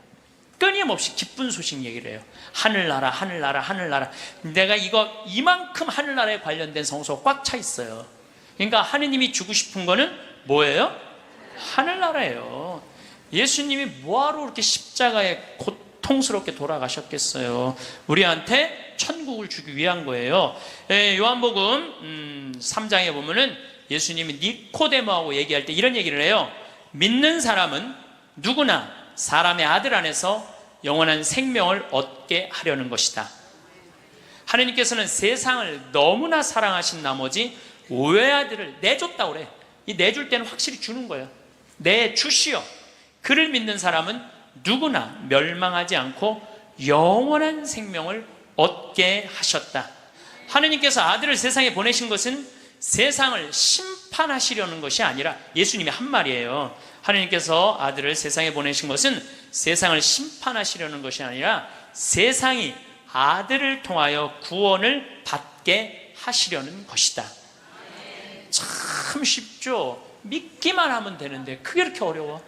Speaker 1: 끊임없이 기쁜 소식 얘기를 해요. 하늘나라, 하늘나라, 하늘나라. 내가 이만큼 하늘나라에 관련된 성서가 꽉 차 있어요. 그러니까 하느님이 주고 싶은 거는 뭐예요? 하늘나라예요. 예수님이 뭐하러 그렇게 십자가에 고통스럽게 돌아가셨겠어요? 우리한테 천국을 주기 위한 거예요. 요한복음 3장에 보면은 예수님이 니코데모하고 얘기할 때 이런 얘기를 해요. 믿는 사람은 누구나 사람의 아들 안에서 영원한 생명을 얻게 하려는 것이다. 하느님께서는 세상을 너무나 사랑하신 나머지 외아들을 내줬다고 그래. 이 내줄 때는 확실히 주는 거예요. 내주시오. 그를 믿는 사람은 누구나 멸망하지 않고 영원한 생명을 얻게 하셨다. 하느님께서 아들을 세상에 보내신 것은 세상을 심판하시려는 것이 아니라, 예수님이 한 말이에요. 하느님께서 아들을 세상에 보내신 것은 세상을 심판하시려는 것이 아니라 세상이 아들을 통하여 구원을 받게 하시려는 것이다. 참 쉽죠? 믿기만 하면 되는데 그게 그렇게 어려워?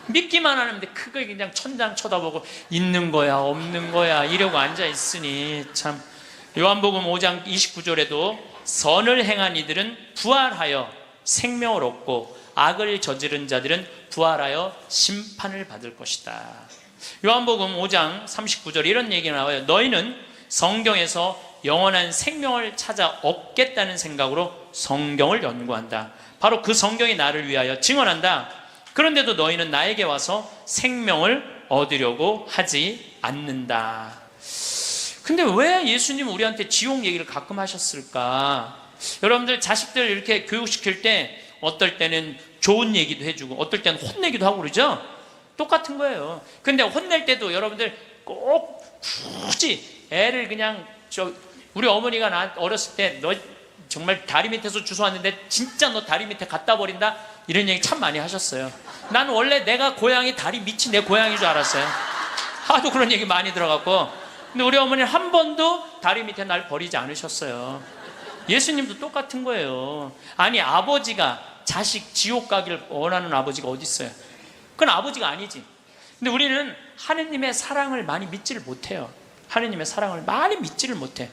Speaker 1: 믿기만 하는데 그거 그냥 천장 쳐다보고 있는 거야 없는 거야 이러고 앉아있으니 참. 요한복음 5장 29절에도 선을 행한 이들은 부활하여 생명을 얻고 악을 저지른 자들은 부활하여 심판을 받을 것이다. 요한복음 5장 39절에 이런 얘기가 나와요. 너희는 성경에서 영원한 생명을 찾아 얻겠다는 생각으로 성경을 연구한다. 바로 그 성경이 나를 위하여 증언한다. 그런데도 너희는 나에게 와서 생명을 얻으려고 하지 않는다. 근데 왜 예수님은 우리한테 지옥 얘기를 가끔 하셨을까? 여러분들 자식들 이렇게 교육시킬 때 어떨 때는 좋은 얘기도 해주고 어떨 때는 혼내기도 하고 그러죠? 똑같은 거예요. 근데 혼낼 때도 여러분들 꼭 굳이 애를 그냥 우리 어머니가 나 어렸을 때 너 정말 다리 밑에서 주워왔는데 진짜 너 다리 밑에 갖다 버린다? 이런 얘기 참 많이 하셨어요. 난 원래 내가 고향이 다리 밑이 내 고향인 줄 알았어요. 하도 그런 얘기 많이 들어갔고. 근데 우리 어머니는 한 번도 다리 밑에 날 버리지 않으셨어요. 예수님도 똑같은 거예요. 아니 아버지가 자식 지옥 가기를 원하는 아버지가 어디 있어요? 그건 아버지가 아니지. 근데 우리는 하느님의 사랑을 많이 믿지를 못해요. 하느님의 사랑을 많이 믿지를 못해.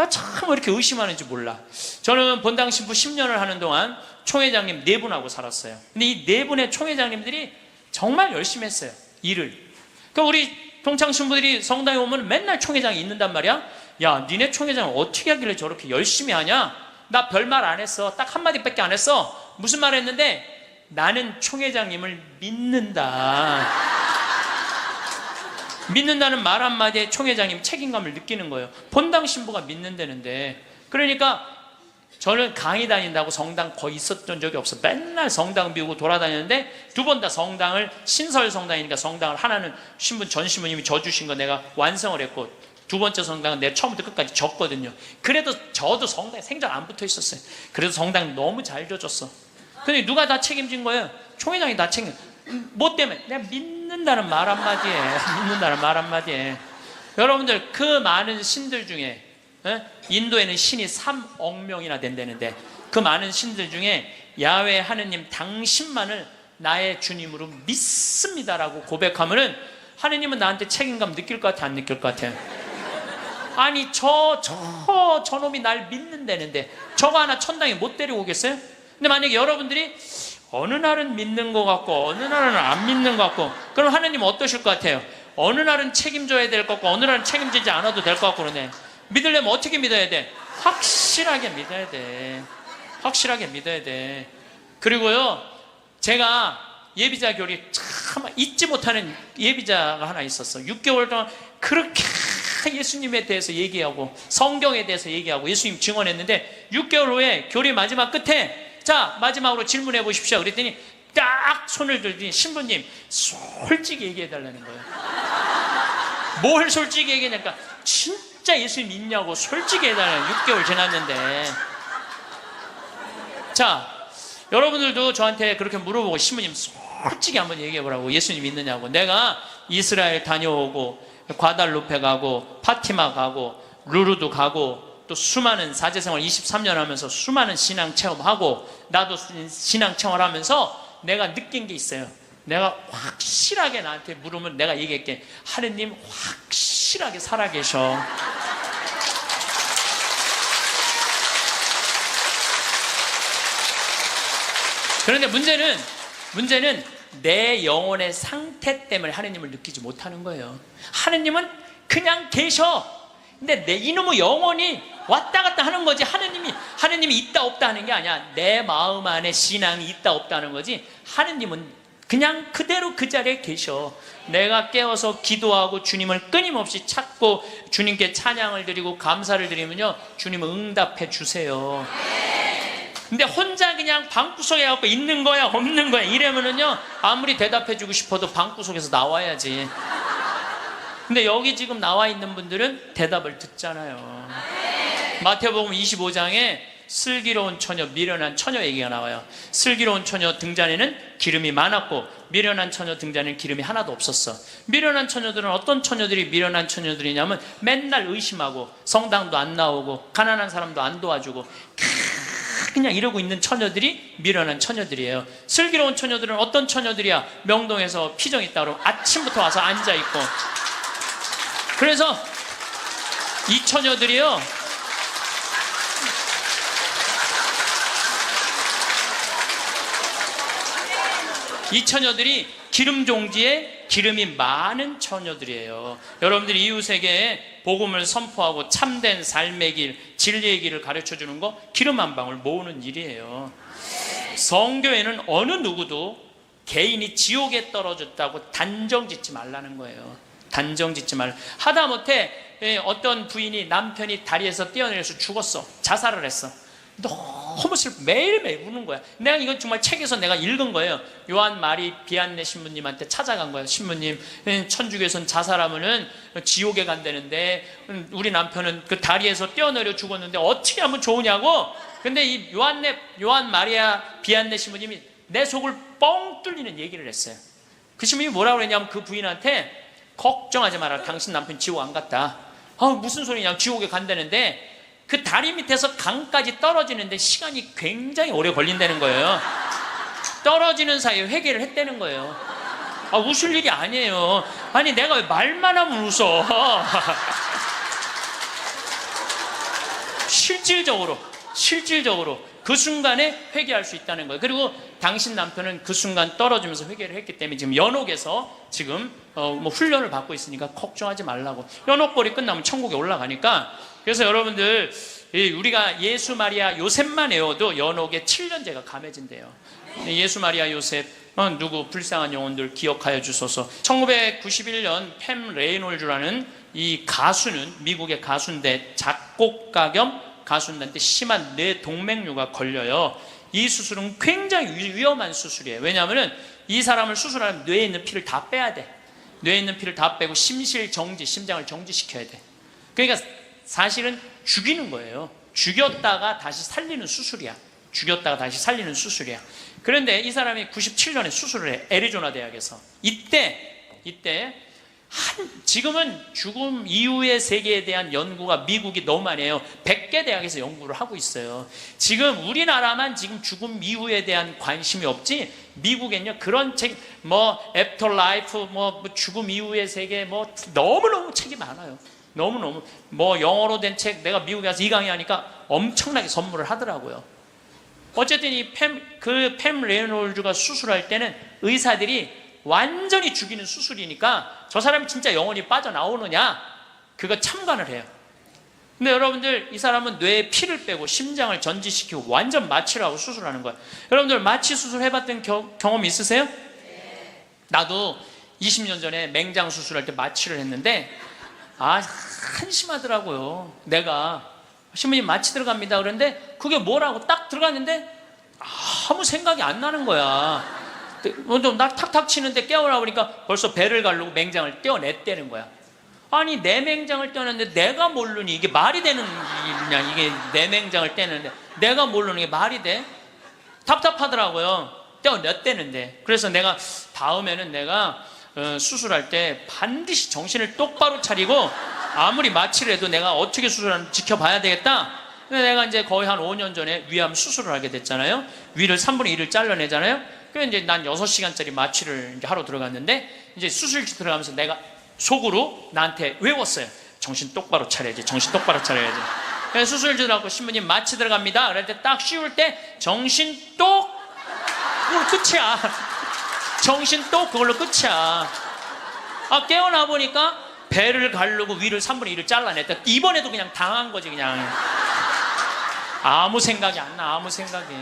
Speaker 1: 참 이렇게 의심하는지 몰라. 저는 본당 신부 10년을 하는 동안 총회장님 4분하고 살았어요. 근데 이 4분의 총회장님들이 정말 열심히 했어요. 일을. 그러니까 우리 동창 신부들이 성당에 오면 맨날 총회장이 있는단 말이야. 야, 니네 총회장은 어떻게 하길래 저렇게 열심히 하냐? 나 별말 안 했어. 딱 한마디밖에 안 했어. 무슨 말 했는데? 나는 총회장님을 믿는다. 믿는다는 말 한마디에 총회장님 책임감을 느끼는 거예요. 본당 신부가 믿는다는데. 그러니까 저는 강의 다닌다고 성당 거의 있었던 적이 없어. 맨날 성당 비우고 돌아다녔는데 2번 다 성당을, 신설 성당이니까 성당을 하나는 전 신부님이 져주신 거 내가 완성을 했고 2번째 성당은 내가 처음부터 끝까지 졌거든요. 그래도 저도 성당에 생전 안 붙어 있었어요. 그래도 성당 너무 잘 져줬어. 근데 누가 다 책임진 거예요? 총회장이 다 책임. 뭐 때문에? 내가 믿는다는 말 한마디에. 믿는다는 말 한마디에. 여러분들 그 많은 신들 중에 인도에는 신이 3억 명이나 된다는데 그 많은 신들 중에 야훼 하느님 당신만을 나의 주님으로 믿습니다라고 고백하면은 하느님은 나한테 책임감 느낄 것 같아 안 느낄 것 같아? 아니 저놈이 날 믿는다는데 저거 하나 천당에 못 데리고 오겠어요? 근데 만약에 여러분들이 어느 날은 믿는 것 같고 어느 날은 안 믿는 것 같고 그럼 하느님은 어떠실 것 같아요? 어느 날은 책임져야 될 것 같고 어느 날은 책임지지 않아도 될 것 같고 그러네. 믿으려면 어떻게 믿어야 돼? 확실하게 믿어야 돼. 확실하게 믿어야 돼. 그리고요 제가 예비자 교리 참 잊지 못하는 예비자가 하나 있었어. 6개월 동안 그렇게 예수님에 대해서 얘기하고 성경에 대해서 얘기하고 예수님 증언했는데 6개월 후에 교리 마지막 끝에 자 마지막으로 질문해 보십시오 그랬더니 딱 손을 들더니 신부님 솔직히 얘기해 달라는 거예요. 뭘 솔직히 얘기하냐니까 진짜 예수님 믿냐고 솔직히 해달라는 6개월 지났는데. 자 여러분들도 저한테 그렇게 물어보고 신부님 솔직히 한번 얘기해 보라고 예수님 믿느냐고. 내가 이스라엘 다녀오고 과달루페 가고 파티마 가고 루르도 가고 또 수많은 사제생활 23년 하면서 수많은 신앙 체험하고 나도 신앙 체험을 하면서 내가 느낀 게 있어요. 내가 확실하게 나한테 물으면 내가 얘기할게. 하느님 확실하게 살아계셔. 그런데 문제는 내 영혼의 상태 때문에 하느님을 느끼지 못하는 거예요. 하느님은 그냥 계셔. 근데 내 이놈의 영혼이 왔다 갔다 하는 거지. 하느님이 있다 없다 하는 게 아니야. 내 마음 안에 신앙이 있다 없다 하는 거지. 하느님은 그냥 그대로 그 자리에 계셔. 내가 깨어서 기도하고 주님을 끊임없이 찾고 주님께 찬양을 드리고 감사를 드리면요, 주님은 응답해 주세요. 근데 혼자 그냥 방구석에 갖고 있는 거야 없는 거야 이러면은요, 아무리 대답해 주고 싶어도 방구석에서 나와야지. 근데 여기 지금 나와 있는 분들은 대답을 듣잖아요. 마태복음 25장에 슬기로운 처녀, 미련한 처녀 얘기가 나와요. 슬기로운 처녀 등잔에는 기름이 많았고 미련한 처녀 등잔에는 기름이 하나도 없었어. 미련한 처녀들은 어떤 처녀들이 미련한 처녀들이냐면 맨날 의심하고 성당도 안 나오고 가난한 사람도 안 도와주고 그냥 이러고 있는 처녀들이 미련한 처녀들이에요. 슬기로운 처녀들은 어떤 처녀들이야? 명동에서 피정 있다 그러면 아침부터 와서 앉아있고. 그래서 이 처녀들이요, 이 처녀들이 기름 종지에 기름이 많은 처녀들이에요. 여러분들이 이웃에게 복음을 선포하고 참된 삶의 길, 진리의 길을 가르쳐주는 거 기름 한 방울 모으는 일이에요. 성교회는 어느 누구도 개인이 지옥에 떨어졌다고 단정 짓지 말라는 거예요. 단정 짓지 말라. 하다못해 어떤 부인이 남편이 다리에서 뛰어내려서 죽었어. 자살을 했어. 너무 슬퍼. 매일매일 우는 거야. 내가 이건 정말 책에서 내가 읽은 거예요. 요한 마리 비안네 신부님한테 찾아간 거예요. 신부님, 천주교에서는 자살하면은 지옥에 간다는데 우리 남편은 그 다리에서 뛰어내려 죽었는데 어떻게 하면 좋으냐고. 근데 이 요한 마리아 비안네 신부님이 내 속을 뻥 뚫리는 얘기를 했어요. 그 신부님이 뭐라고 그랬냐면 그 부인한테 걱정하지 마라. 당신 남편 지옥 안 갔다. 무슨 소리냐. 지옥에 간다는데 그 다리 밑에서 강까지 떨어지는데 시간이 굉장히 오래 걸린다는 거예요. 떨어지는 사이에 회개를 했다는 거예요. 웃을 일이 아니에요. 아니 내가 왜 말만 하면 웃어. 실질적으로 그 순간에 회개할 수 있다는 거예요. 그리고 당신 남편은 그 순간 떨어지면서 회개를 했기 때문에 지금 연옥에서 지금 훈련을 받고 있으니까 걱정하지 말라고. 연옥벌이 끝나면 천국에 올라가니까. 그래서 여러분들, 우리가 예수 마리아 요셉만 외워도 연옥에 7년제가 감해진대요. 예수 마리아 요셉, 누구 불쌍한 영혼들 기억하여 주소서. 1991년 팸 레이놀즈라는 이 가수는 미국의 가수인데 작곡가 겸 가수인데 심한 뇌동맥류가 걸려요. 이 수술은 굉장히 위험한 수술이에요. 왜냐하면 이 사람을 수술하면 뇌에 있는 피를 다 빼야 돼. 뇌에 있는 피를 다 빼고 심장을 정지시켜야 돼. 그러니까 사실은 죽이는 거예요. 죽였다가 다시 살리는 수술이야. 그런데 이 사람이 97년에 수술을 해. 애리조나 대학에서. 이때 지금은 죽음 이후의 세계에 대한 연구가 미국이 너무 많이 해요. 100개 대학에서 연구를 하고 있어요. 지금 우리나라만 지금 죽음 이후에 대한 관심이 없지, 미국엔요 그런 책, 애프터 라이프, 죽음 이후의 세계, 너무너무 책이 많아요. 너무너무. 영어로 된 책, 내가 미국에 가서 이 강의하니까 엄청나게 선물을 하더라고요. 어쨌든 팸 레이놀즈가 수술할 때는 의사들이 완전히 죽이는 수술이니까 저 사람이 진짜 영혼이 빠져나오느냐, 그거 참관을 해요. 근데 여러분들, 이 사람은 뇌에 피를 빼고 심장을 전지시키고 완전 마취를 하고 수술하는 거예요. 여러분들 마취 수술 해봤던 경험 있으세요? 나도 20년 전에 맹장 수술할 때 마취를 했는데 한심하더라고요. 내가 신부님 마취 들어갑니다 그런데 그게 뭐라고 딱 들어갔는데 아무 생각이 안 나는 거야. 날 탁탁 치는데 깨우라 그러니까 벌써 배를 가르고 맹장을 떼어냈다는 거야. 아니 내 맹장을 떼어냈는데 내가 모르니 이게 말이 되는 일이냐. 이게 내 맹장을 떼는데 내가 모르는 게 말이 돼? 답답하더라고요. 떼어냈다는데. 그래서 내가 다음에는 내가 수술할 때 반드시 정신을 똑바로 차리고 아무리 마취를 해도 내가 어떻게 수술하는지 지켜봐야 되겠다. 근데 내가 이제 거의 한 5년 전에 위암 수술을 하게 됐잖아요. 위를 3분의 1을 잘라내잖아요. 그래서 이제 난 6시간짜리 마취를 이제 하러 들어갔는데, 이제 수술실 들어가면서 내가 속으로 나한테 외웠어요. 정신 똑바로 차려야지, 정신 똑바로 차려야지. 그래서 수술실 들어가고 신부님 마취 들어갑니다. 그럴 때 딱 씌울 때 정신 똑, 그걸로 끝이야. 정신 똑, 그걸로 끝이야. 아, 깨어나 보니까 배를 가르고 위를 3분의 1을 잘라냈다. 이번에도 그냥 당한 거지, 그냥. 아무 생각이 안 나, 아무 생각이.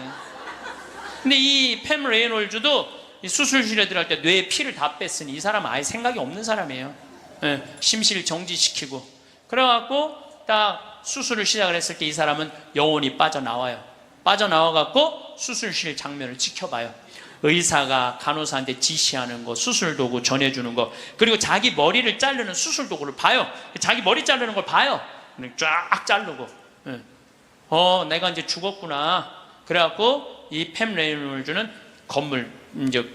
Speaker 1: 근데 이 팸 레이놀즈도 이 수술실에 들어갈 때 뇌에 피를 다 뺐으니 이 사람은 아예 생각이 없는 사람이에요. 예, 심실 정지시키고. 그래갖고 딱 수술을 시작을 했을 때 이 사람은 영혼이 빠져나와요. 빠져나와갖고 수술실 장면을 지켜봐요. 의사가 간호사한테 지시하는 거, 수술 도구 전해주는 거, 그리고 자기 머리를 자르는 수술 도구를 봐요. 자기 머리 자르는 걸 봐요. 쫙 자르고. 예. 내가 이제 죽었구나. 그래갖고 이 팸 레이놀즈는 건물, 이제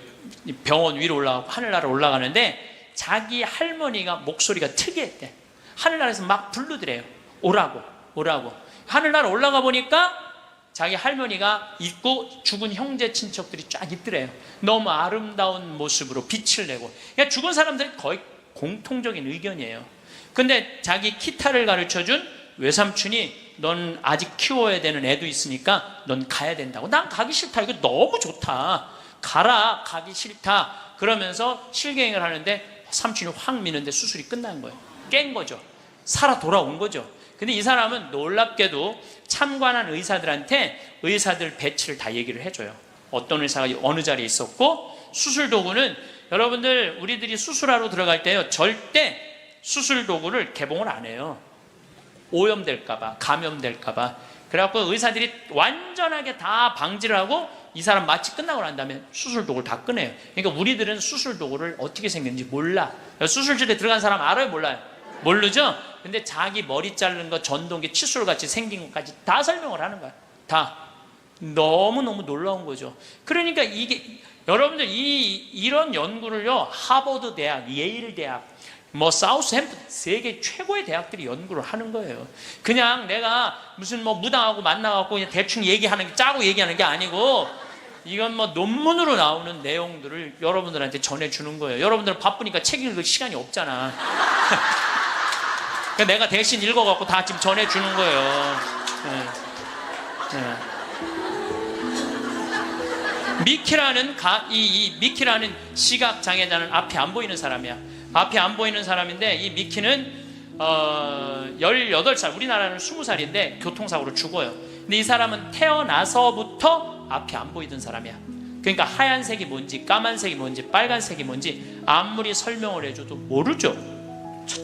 Speaker 1: 병원 위로 올라가고 하늘나라 올라가는데 자기 할머니가 목소리가 특이했대. 하늘나라에서 막 부르더래요. 오라고, 오라고. 하늘나라 올라가 보니까 자기 할머니가 있고 죽은 형제 친척들이 쫙 있더래요. 너무 아름다운 모습으로 빛을 내고. 그러니까 죽은 사람들이 거의 공통적인 의견이에요. 근데 자기 기타를 가르쳐준 외삼촌이 넌 아직 키워야 되는 애도 있으니까 넌 가야 된다고. 난 가기 싫다. 이거 너무 좋다. 가라. 가기 싫다. 그러면서 실갱이를 하는데 삼촌이 확 미는데 수술이 끝난 거예요. 깬 거죠. 살아 돌아온 거죠. 근데 이 사람은 놀랍게도 참관한 의사들한테 의사들 배치를 다 얘기를 해줘요. 어떤 의사가 어느 자리에 있었고, 수술 도구는 여러분들 우리들이 수술하러 들어갈 때요, 절대 수술 도구를 개봉을 안 해요. 오염될까봐, 감염될까봐. 그래갖고 의사들이 완전하게 다 방지를 하고 이 사람 마취 끝나고 난 다음에 수술 도구를 다 꺼내요. 그러니까 우리들은 수술 도구를 어떻게 생겼는지 몰라. 수술실에 들어간 사람 알아요, 몰라요? 모르죠? 근데 자기 머리 자르는 거, 전동기, 칫솔같이 생긴 것까지 다 설명을 하는 거야. 다. 너무너무 놀라운 거죠. 그러니까 이게 여러분들 이런 연구를요, 하버드 대학, 예일 대학, 뭐 사우스햄птон, 세계 최고의 대학들이 연구를 하는 거예요. 그냥 내가 무슨 뭐 무당하고 만나갖고 그냥 대충 얘기하는 게, 짜고 얘기하는 게 아니고, 이건 뭐 논문으로 나오는 내용들을 여러분들한테 전해주는 거예요. 여러분들은 바쁘니까 책 읽을 시간이 없잖아. 그러니까 내가 대신 읽어갖고 다 지금 전해주는 거예요. 미키라는 미키라는 시각 장애자는 앞이 안 보이는 사람이야. 앞이 안 보이는 사람인데, 이 미키는 18살, 우리나라는 20살인데 교통사고로 죽어요. 근데 이 사람은 태어나서부터 앞이 안 보이던 사람이야. 그러니까 하얀색이 뭔지, 까만색이 뭔지, 빨간색이 뭔지 아무리 설명을 해줘도 모르죠.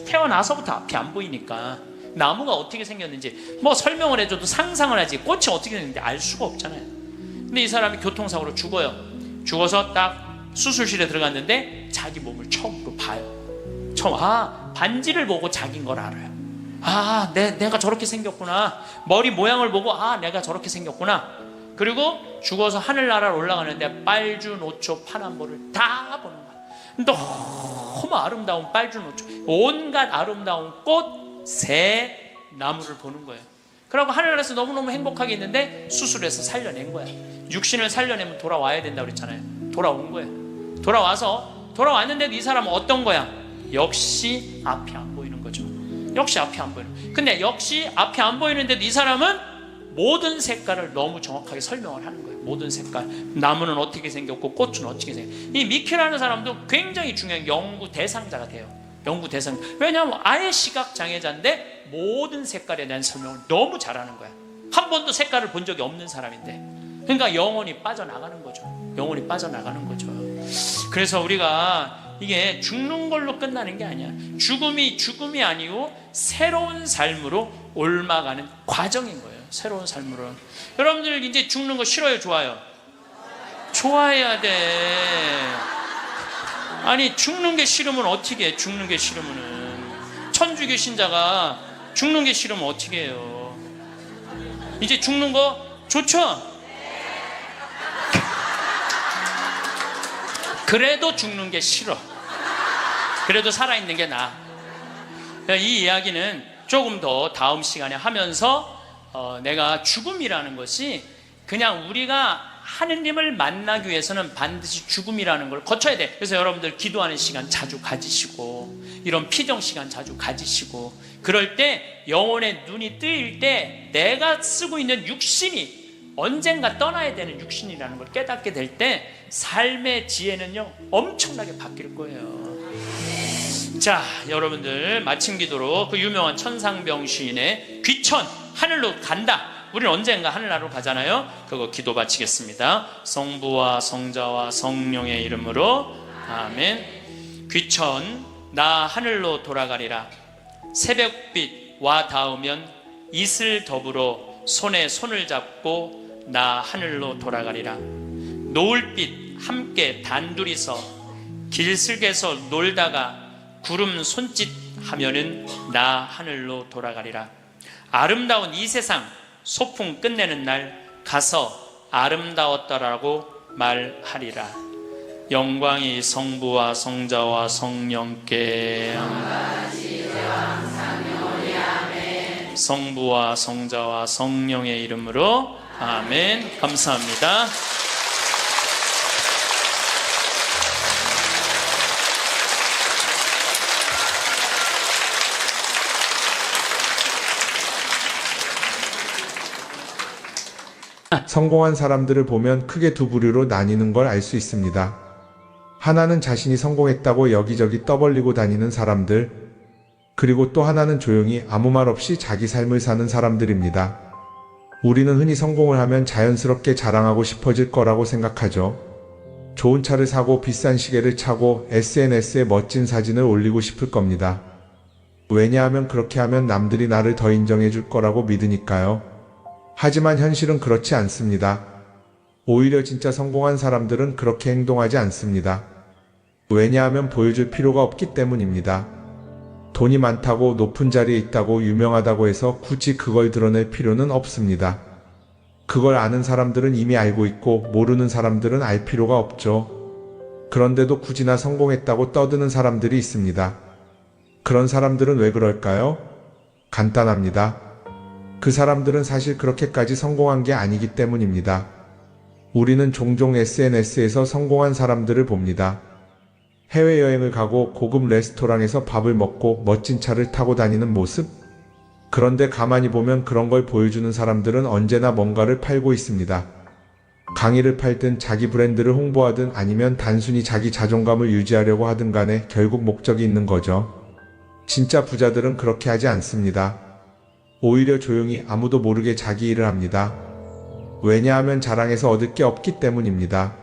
Speaker 1: 태어나서부터 앞이 안 보이니까. 나무가 어떻게 생겼는지 뭐 설명을 해줘도 상상을 하지, 꽃이 어떻게 생겼는지 알 수가 없잖아요. 근데 이 사람이 교통사고로 죽어요. 죽어서 딱 수술실에 들어갔는데 자기 몸을 처음으로 봐요. 반지를 보고 자기인 걸 알아요. 내가 저렇게 생겼구나. 머리 모양을 보고 내가 저렇게 생겼구나. 그리고 죽어서 하늘나라로 올라가는데 빨주노초 파남보를 다 보는 거야. 너무 아름다운 빨주노초, 온갖 아름다운 꽃, 새, 나무를 보는 거예요. 그러고 하늘나라에서 너무너무 행복하게 있는데 수술해서 살려낸 거야. 육신을 살려내면 돌아와야 된다고 그랬잖아요. 돌아온 거예요. 돌아왔는데도 이 사람은 어떤 거야? 역시 앞이 안 보이는 거죠. 역시 앞이 안 보이는. 근데 역시 앞이 안 보이는데도 이 사람은 모든 색깔을 너무 정확하게 설명을 하는 거예요. 모든 색깔. 나무는 어떻게 생겼고 꽃은 어떻게 생겼고. 이 미키라는 사람도 굉장히 중요한 연구 대상자가 돼요. 연구 대상. 왜냐하면 아예 시각 장애자인데 모든 색깔에 대한 설명을 너무 잘하는 거야. 한 번도 색깔을 본 적이 없는 사람인데. 그러니까 영혼이 빠져나가는 거죠. 영혼이 빠져나가는 거죠. 그래서 우리가 이게 죽는 걸로 끝나는 게 아니야. 죽음이 아니고 새로운 삶으로 옮아가는 과정인 거예요. 새로운 삶으로. 여러분들 이제 죽는 거 싫어요, 좋아요? 좋아해야 돼. 아니, 죽는 게 싫으면 어떻게 해? 죽는 게 싫으면은. 천주교 신자가 죽는 게 싫으면 어떻게 해요? 이제 죽는 거 좋죠? 그래도 죽는 게 싫어. 그래도 살아있는 게 나아. 이 이야기는 조금 더 다음 시간에 하면서 내가 죽음이라는 것이 그냥 우리가 하느님을 만나기 위해서는 반드시 죽음이라는 걸 거쳐야 돼. 그래서 여러분들 기도하는 시간 자주 가지시고, 이런 피정 시간 자주 가지시고, 그럴 때 영혼의 눈이 뜨일 때 내가 쓰고 있는 육신이 언젠가 떠나야 되는 육신이라는 걸 깨닫게 될 때 삶의 지혜는요 엄청나게 바뀔 거예요. 자, 여러분들 마침 기도로 그 유명한 천상병 시인의 귀천 하늘로 간다, 우리는 언젠가 하늘나라로 가잖아요. 그거 기도 바치겠습니다. 성부와 성자와 성령의 이름으로 아멘. 귀천 나 하늘로 돌아가리라. 새벽빛 와 닿으면 이슬 더불어 손에 손을 잡고 나 하늘로 돌아가리라. 노을빛 함께 단둘이서 길슬개서 놀다가 구름 손짓 하면은 나 하늘로 돌아가리라. 아름다운 이 세상 소풍 끝내는 날 가서 아름다웠더라고 말하리라. 영광이 성부와 성자와 성령께 성부와 성자와 성령의 이름으로 아멘. 감사합니다.
Speaker 2: 성공한 사람들을 보면 크게 두 부류로 나뉘는 걸 알 수 있습니다. 하나는 자신이 성공했다고 여기저기 떠벌리고 다니는 사람들, 그리고 또 하나는 조용히 아무 말 없이 자기 삶을 사는 사람들입니다. 우리는 흔히 성공을 하면 자연스럽게 자랑하고 싶어질 거라고 생각하죠. 좋은 차를 사고 비싼 시계를 차고 SNS에 멋진 사진을 올리고 싶을 겁니다. 왜냐하면 그렇게 하면 남들이 나를 더 인정해 줄 거라고 믿으니까요. 하지만 현실은 그렇지 않습니다. 오히려 진짜 성공한 사람들은 그렇게 행동하지 않습니다. 왜냐하면 보여줄 필요가 없기 때문입니다. 돈이 많다고 높은 자리에 있다고 유명하다고 해서 굳이 그걸 드러낼 필요는 없습니다. 그걸 아는 사람들은 이미 알고 있고 모르는 사람들은 알 필요가 없죠. 그런데도 굳이나 성공했다고 떠드는 사람들이 있습니다. 그런 사람들은 왜 그럴까요? 간단합니다. 그 사람들은 사실 그렇게까지 성공한 게 아니기 때문입니다. 우리는 종종 SNS에서 성공한 사람들을 봅니다. 해외여행을 가고 고급 레스토랑에서 밥을 먹고 멋진 차를 타고 다니는 모습? 그런데 가만히 보면 그런 걸 보여주는 사람들은 언제나 뭔가를 팔고 있습니다. 강의를 팔든 자기 브랜드를 홍보하든 아니면 단순히 자기 자존감을 유지하려고 하든 간에 결국 목적이 있는 거죠. 진짜 부자들은 그렇게 하지 않습니다. 오히려 조용히 아무도 모르게 자기 일을 합니다. 왜냐하면 자랑해서 얻을 게 없기 때문입니다.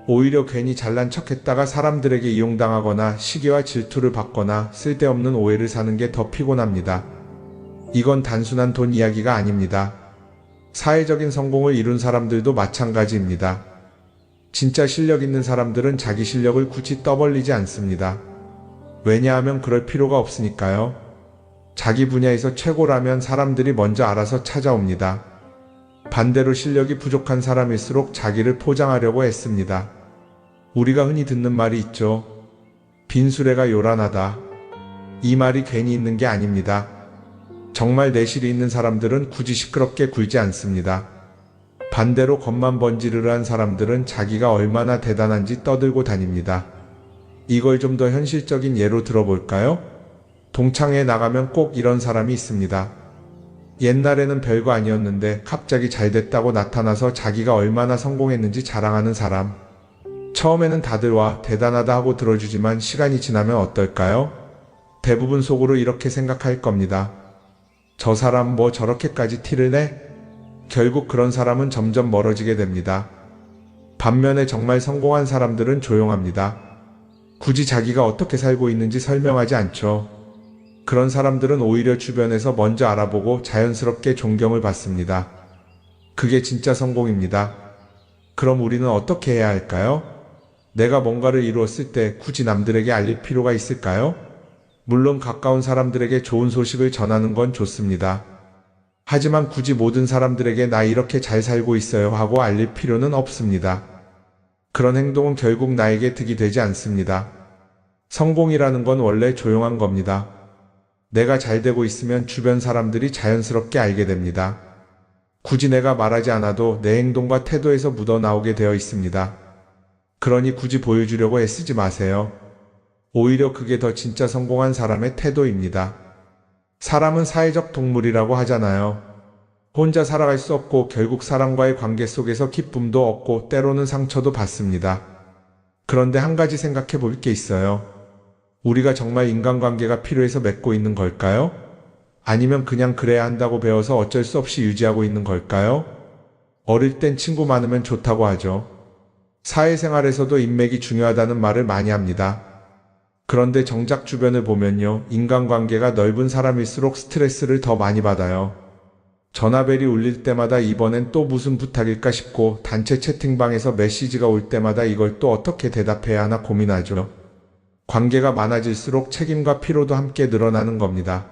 Speaker 2: 오히려 괜히 잘난 척했다가 사람들에게 이용당하거나 시기와 질투를 받거나 쓸데없는 오해를 사는 게 더 피곤합니다. 이건 단순한 돈 이야기가 아닙니다. 사회적인 성공을 이룬 사람들도 마찬가지입니다. 진짜 실력 있는 사람들은 자기 실력을 굳이 떠벌리지 않습니다. 왜냐하면 그럴 필요가 없으니까요. 자기 분야에서 최고라면 사람들이 먼저 알아서 찾아옵니다. 반대로 실력이 부족한 사람일수록 자기를 포장하려고 애씁니다. 우리가 흔히 듣는 말이 있죠. 빈수레가 요란하다. 이 말이 괜히 있는 게 아닙니다. 정말 내실이 있는 사람들은 굳이 시끄럽게 굴지 않습니다. 반대로 겉만 번지르르한 사람들은 자기가 얼마나 대단한지 떠들고 다닙니다. 이걸 좀 더 현실적인 예로 들어볼까요? 동창회에 나가면 꼭 이런 사람이 있습니다. 옛날에는 별거 아니었는데 갑자기 잘 됐다고 나타나서 자기가 얼마나 성공했는지 자랑하는 사람. 처음에는 다들 와 대단하다 하고 들어주지만 시간이 지나면 어떨까요? 대부분 속으로 이렇게 생각할 겁니다. 저 사람 뭐 저렇게까지 티를 내? 결국 그런 사람은 점점 멀어지게 됩니다. 반면에 정말 성공한 사람들은 조용합니다. 굳이 자기가 어떻게 살고 있는지 설명하지 않죠. 그런 사람들은 오히려 주변에서 먼저 알아보고 자연스럽게 존경을 받습니다. 그게 진짜 성공입니다. 그럼 우리는 어떻게 해야 할까요? 내가 뭔가를 이루었을 때 굳이 남들에게 알릴 필요가 있을까요? 물론 가까운 사람들에게 좋은 소식을 전하는 건 좋습니다. 하지만 굳이 모든 사람들에게 나 이렇게 잘 살고 있어요 하고 알릴 필요는 없습니다. 그런 행동은 결국 나에게 득이 되지 않습니다. 성공이라는 건 원래 조용한 겁니다. 내가 잘 되고 있으면 주변 사람들이 자연스럽게 알게 됩니다. 굳이 내가 말하지 않아도 내 행동과 태도에서 묻어나오게 되어 있습니다. 그러니 굳이 보여주려고 애쓰지 마세요. 오히려 그게 더 진짜 성공한 사람의 태도입니다. 사람은 사회적 동물이라고 하잖아요. 혼자 살아갈 수 없고 결국 사람과의 관계 속에서 기쁨도 얻고 때로는 상처도 받습니다. 그런데 한 가지 생각해 볼 게 있어요. 우리가 정말 인간관계가 필요해서 맺고 있는 걸까요? 아니면 그냥 그래야 한다고 배워서 어쩔 수 없이 유지하고 있는 걸까요? 어릴 땐 친구 많으면 좋다고 하죠. 사회생활에서도 인맥이 중요하다는 말을 많이 합니다. 그런데 정작 주변을 보면요, 인간관계가 넓은 사람일수록 스트레스를 더 많이 받아요. 전화벨이 울릴 때마다 이번엔 또 무슨 부탁일까 싶고 단체 채팅방에서 메시지가 올 때마다 이걸 또 어떻게 대답해야 하나 고민하죠. 관계가 많아질수록 책임과 피로도 함께 늘어나는 겁니다.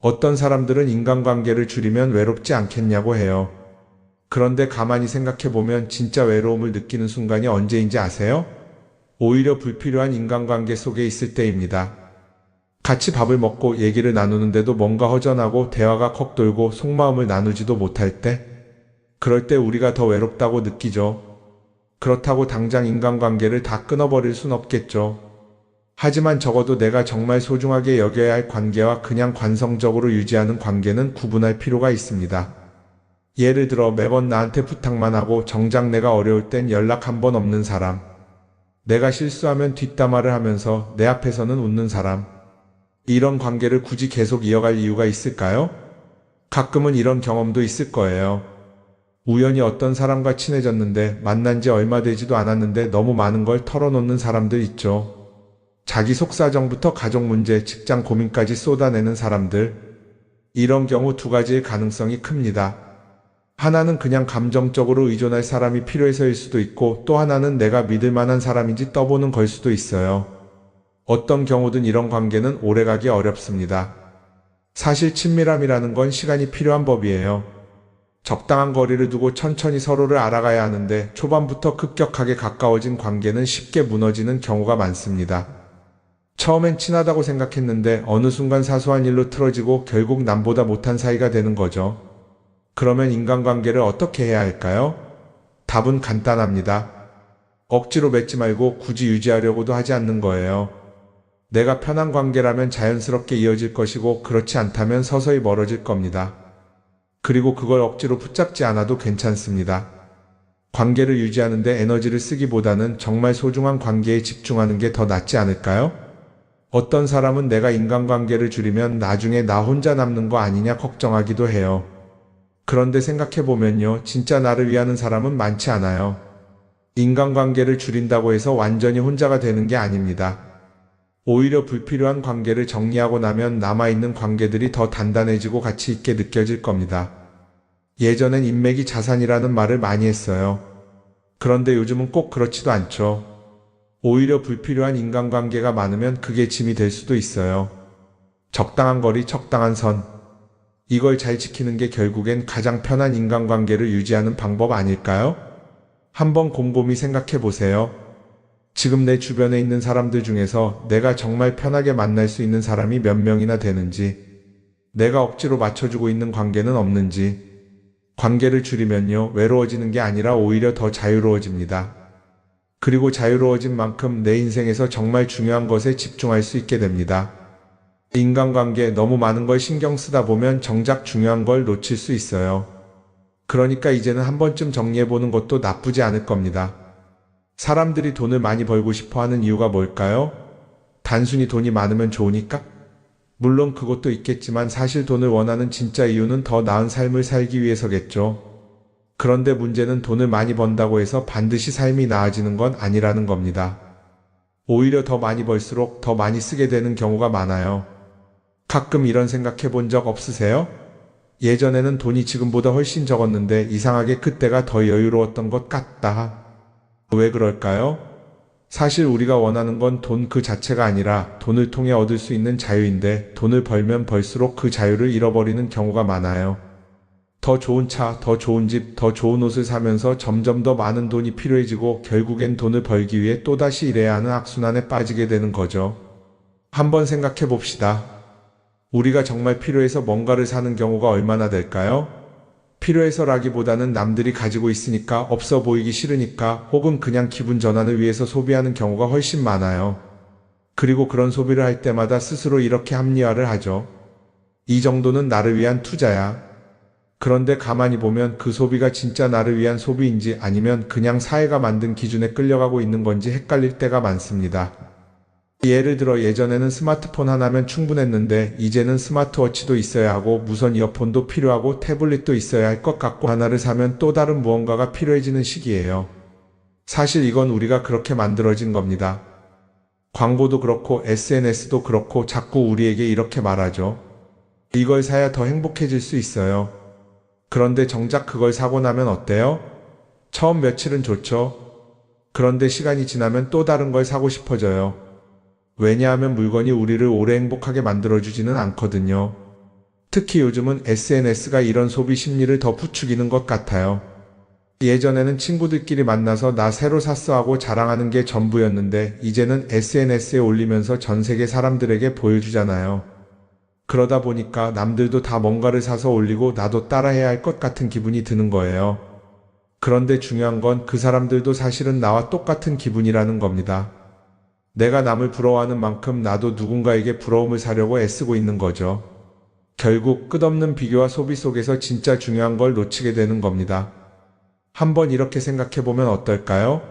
Speaker 2: 어떤 사람들은 인간관계를 줄이면 외롭지 않겠냐고 해요. 그런데 가만히 생각해보면 진짜 외로움을 느끼는 순간이 언제인지 아세요? 오히려 불필요한 인간관계 속에 있을 때입니다. 같이 밥을 먹고 얘기를 나누는데도 뭔가 허전하고 대화가 컥 돌고 속마음을 나누지도 못할 때, 그럴 때 우리가 더 외롭다고 느끼죠. 그렇다고 당장 인간관계를 다 끊어버릴 순 없겠죠. 하지만 적어도 내가 정말 소중하게 여겨야 할 관계와 그냥 관성적으로 유지하는 관계는 구분할 필요가 있습니다. 예를 들어 매번 나한테 부탁만 하고 정작 내가 어려울 땐 연락 한 번 없는 사람. 내가 실수하면 뒷담화를 하면서 내 앞에서는 웃는 사람. 이런 관계를 굳이 계속 이어갈 이유가 있을까요? 가끔은 이런 경험도 있을 거예요. 우연히 어떤 사람과 친해졌는데 만난 지 얼마 되지도 않았는데 너무 많은 걸 털어놓는 사람들 있죠. 자기 속사정부터 가족 문제, 직장 고민까지 쏟아내는 사람들. 이런 경우 두 가지의 가능성이 큽니다. 하나는 그냥 감정적으로 의존할 사람이 필요해서일 수도 있고 또 하나는 내가 믿을 만한 사람인지 떠보는 걸 수도 있어요. 어떤 경우든 이런 관계는 오래가기 어렵습니다. 사실 친밀함이라는 건 시간이 필요한 법이에요. 적당한 거리를 두고 천천히 서로를 알아가야 하는데 초반부터 급격하게 가까워진 관계는 쉽게 무너지는 경우가 많습니다. 처음엔 친하다고 생각했는데 어느 순간 사소한 일로 틀어지고 결국 남보다 못한 사이가 되는 거죠. 그러면 인간관계를 어떻게 해야 할까요? 답은 간단합니다. 억지로 맺지 말고 굳이 유지하려고도 하지 않는 거예요. 내가 편한 관계라면 자연스럽게 이어질 것이고 그렇지 않다면 서서히 멀어질 겁니다. 그리고 그걸 억지로 붙잡지 않아도 괜찮습니다. 관계를 유지하는데 에너지를 쓰기보다는 정말 소중한 관계에 집중하는 게 더 낫지 않을까요? 어떤 사람은 내가 인간관계를 줄이면 나중에 나 혼자 남는 거 아니냐 걱정하기도 해요. 그런데 생각해보면요, 진짜 나를 위하는 사람은 많지 않아요. 인간관계를 줄인다고 해서 완전히 혼자가 되는 게 아닙니다. 오히려 불필요한 관계를 정리하고 나면 남아있는 관계들이 더 단단해지고 가치 있게 느껴질 겁니다. 예전엔 인맥이 자산이라는 말을 많이 했어요. 그런데 요즘은 꼭 그렇지도 않죠. 오히려 불필요한 인간관계가 많으면 그게 짐이 될 수도 있어요. 적당한 거리, 적당한 선. 이걸 잘 지키는 게 결국엔 가장 편한 인간관계를 유지하는 방법 아닐까요? 한번 곰곰이 생각해 보세요. 지금 내 주변에 있는 사람들 중에서 내가 정말 편하게 만날 수 있는 사람이 몇 명이나 되는지, 내가 억지로 맞춰주고 있는 관계는 없는지. 관계를 줄이면요, 외로워지는 게 아니라 오히려 더 자유로워집니다. 그리고 자유로워진 만큼 내 인생에서 정말 중요한 것에 집중할 수 있게 됩니다. 인간관계 너무 많은 걸 신경 쓰다 보면 정작 중요한 걸 놓칠 수 있어요. 그러니까 이제는 한 번쯤 정리해보는 것도 나쁘지 않을 겁니다. 사람들이 돈을 많이 벌고 싶어 하는 이유가 뭘까요? 단순히 돈이 많으면 좋으니까? 물론 그것도 있겠지만 사실 돈을 원하는 진짜 이유는 더 나은 삶을 살기 위해서겠죠. 그런데 문제는 돈을 많이 번다고 해서 반드시 삶이 나아지는 건 아니라는 겁니다. 오히려 더 많이 벌수록 더 많이 쓰게 되는 경우가 많아요. 가끔 이런 생각해 본 적 없으세요? 예전에는 돈이 지금보다 훨씬 적었는데 이상하게 그때가 더 여유로웠던 것 같다. 왜 그럴까요? 사실 우리가 원하는 건 돈 그 자체가 아니라 돈을 통해 얻을 수 있는 자유인데 돈을 벌면 벌수록 그 자유를 잃어버리는 경우가 많아요. 더 좋은 차, 더 좋은 집, 더 좋은 옷을 사면서 점점 더 많은 돈이 필요해지고 결국엔 돈을 벌기 위해 또다시 일해야 하는 악순환에 빠지게 되는 거죠. 한번 생각해 봅시다. 우리가 정말 필요해서 뭔가를 사는 경우가 얼마나 될까요? 필요해서라기보다는 남들이 가지고 있으니까, 없어 보이기 싫으니까, 혹은 그냥 기분 전환을 위해서 소비하는 경우가 훨씬 많아요. 그리고 그런 소비를 할 때마다 스스로 이렇게 합리화를 하죠. 이 정도는 나를 위한 투자야. 그런데 가만히 보면 그 소비가 진짜 나를 위한 소비인지 아니면 그냥 사회가 만든 기준에 끌려가고 있는 건지 헷갈릴 때가 많습니다. 예를 들어 예전에는 스마트폰 하나면 충분했는데 이제는 스마트워치도 있어야 하고 무선 이어폰도 필요하고 태블릿도 있어야 할 것 같고, 하나를 사면 또 다른 무언가가 필요해지는 시기예요. 사실 이건 우리가 그렇게 만들어진 겁니다. 광고도 그렇고 SNS도 그렇고 자꾸 우리에게 이렇게 말하죠. 이걸 사야 더 행복해질 수 있어요. 그런데 정작 그걸 사고 나면 어때요? 처음 며칠은 좋죠. 그런데 시간이 지나면 또 다른 걸 사고 싶어져요. 왜냐하면 물건이 우리를 오래 행복하게 만들어주지는 않거든요. 특히 요즘은 SNS가 이런 소비 심리를 더 부추기는 것 같아요. 예전에는 친구들끼리 만나서 나 새로 샀어 하고 자랑하는 게 전부였는데 이제는 SNS에 올리면서 전 세계 사람들에게 보여주잖아요. 그러다 보니까 남들도 다 뭔가를 사서 올리고 나도 따라해야 할 것 같은 기분이 드는 거예요. 그런데 중요한 건 그 사람들도 사실은 나와 똑같은 기분이라는 겁니다. 내가 남을 부러워하는 만큼 나도 누군가에게 부러움을 사려고 애쓰고 있는 거죠. 결국 끝없는 비교와 소비 속에서 진짜 중요한 걸 놓치게 되는 겁니다. 한번 이렇게 생각해보면 어떨까요?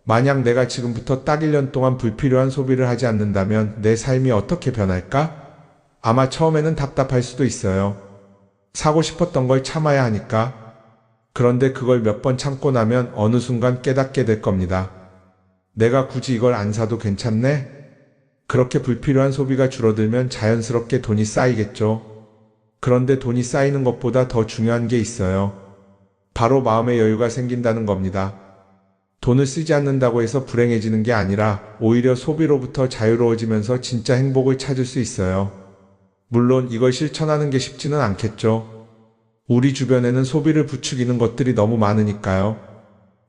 Speaker 2: 만약 내가 지금부터 딱 1년 동안 불필요한 소비를 하지 않는다면 내 삶이 어떻게 변할까? 아마 처음에는 답답할 수도 있어요. 사고 싶었던 걸 참아야 하니까. 그런데 그걸 몇 번 참고 나면 어느 순간 깨닫게 될 겁니다. 내가 굳이 이걸 안 사도 괜찮네? 그렇게 불필요한 소비가 줄어들면 자연스럽게 돈이 쌓이겠죠. 그런데 돈이 쌓이는 것보다 더 중요한 게 있어요. 바로 마음의 여유가 생긴다는 겁니다. 돈을 쓰지 않는다고 해서 불행해지는 게 아니라 오히려 소비로부터 자유로워지면서 진짜 행복을 찾을 수 있어요. 물론 이걸 실천하는 게 쉽지는 않겠죠. 우리 주변에는 소비를 부추기는 것들이 너무 많으니까요.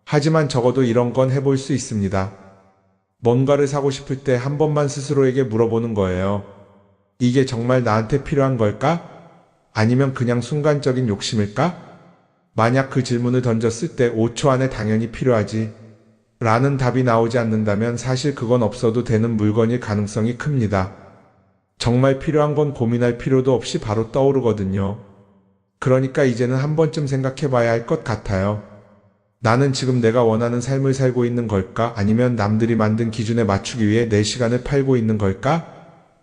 Speaker 2: 하지만 적어도 이런 건 해볼 수 있습니다. 뭔가를 사고 싶을 때 한 번만 스스로에게 물어보는 거예요. 이게 정말 나한테 필요한 걸까? 아니면 그냥 순간적인 욕심일까? 만약 그 질문을 던졌을 때 5초 안에 당연히 필요하지 라는 답이 나오지 않는다면 사실 그건 없어도 되는 물건일 가능성이 큽니다. 정말 필요한 건 고민할 필요도 없이 바로 떠오르거든요. 그러니까 이제는 한 번쯤 생각해 봐야 할 것 같아요. 나는 지금 내가 원하는 삶을 살고 있는 걸까? 아니면 남들이 만든 기준에 맞추기 위해 내 시간을 팔고 있는 걸까?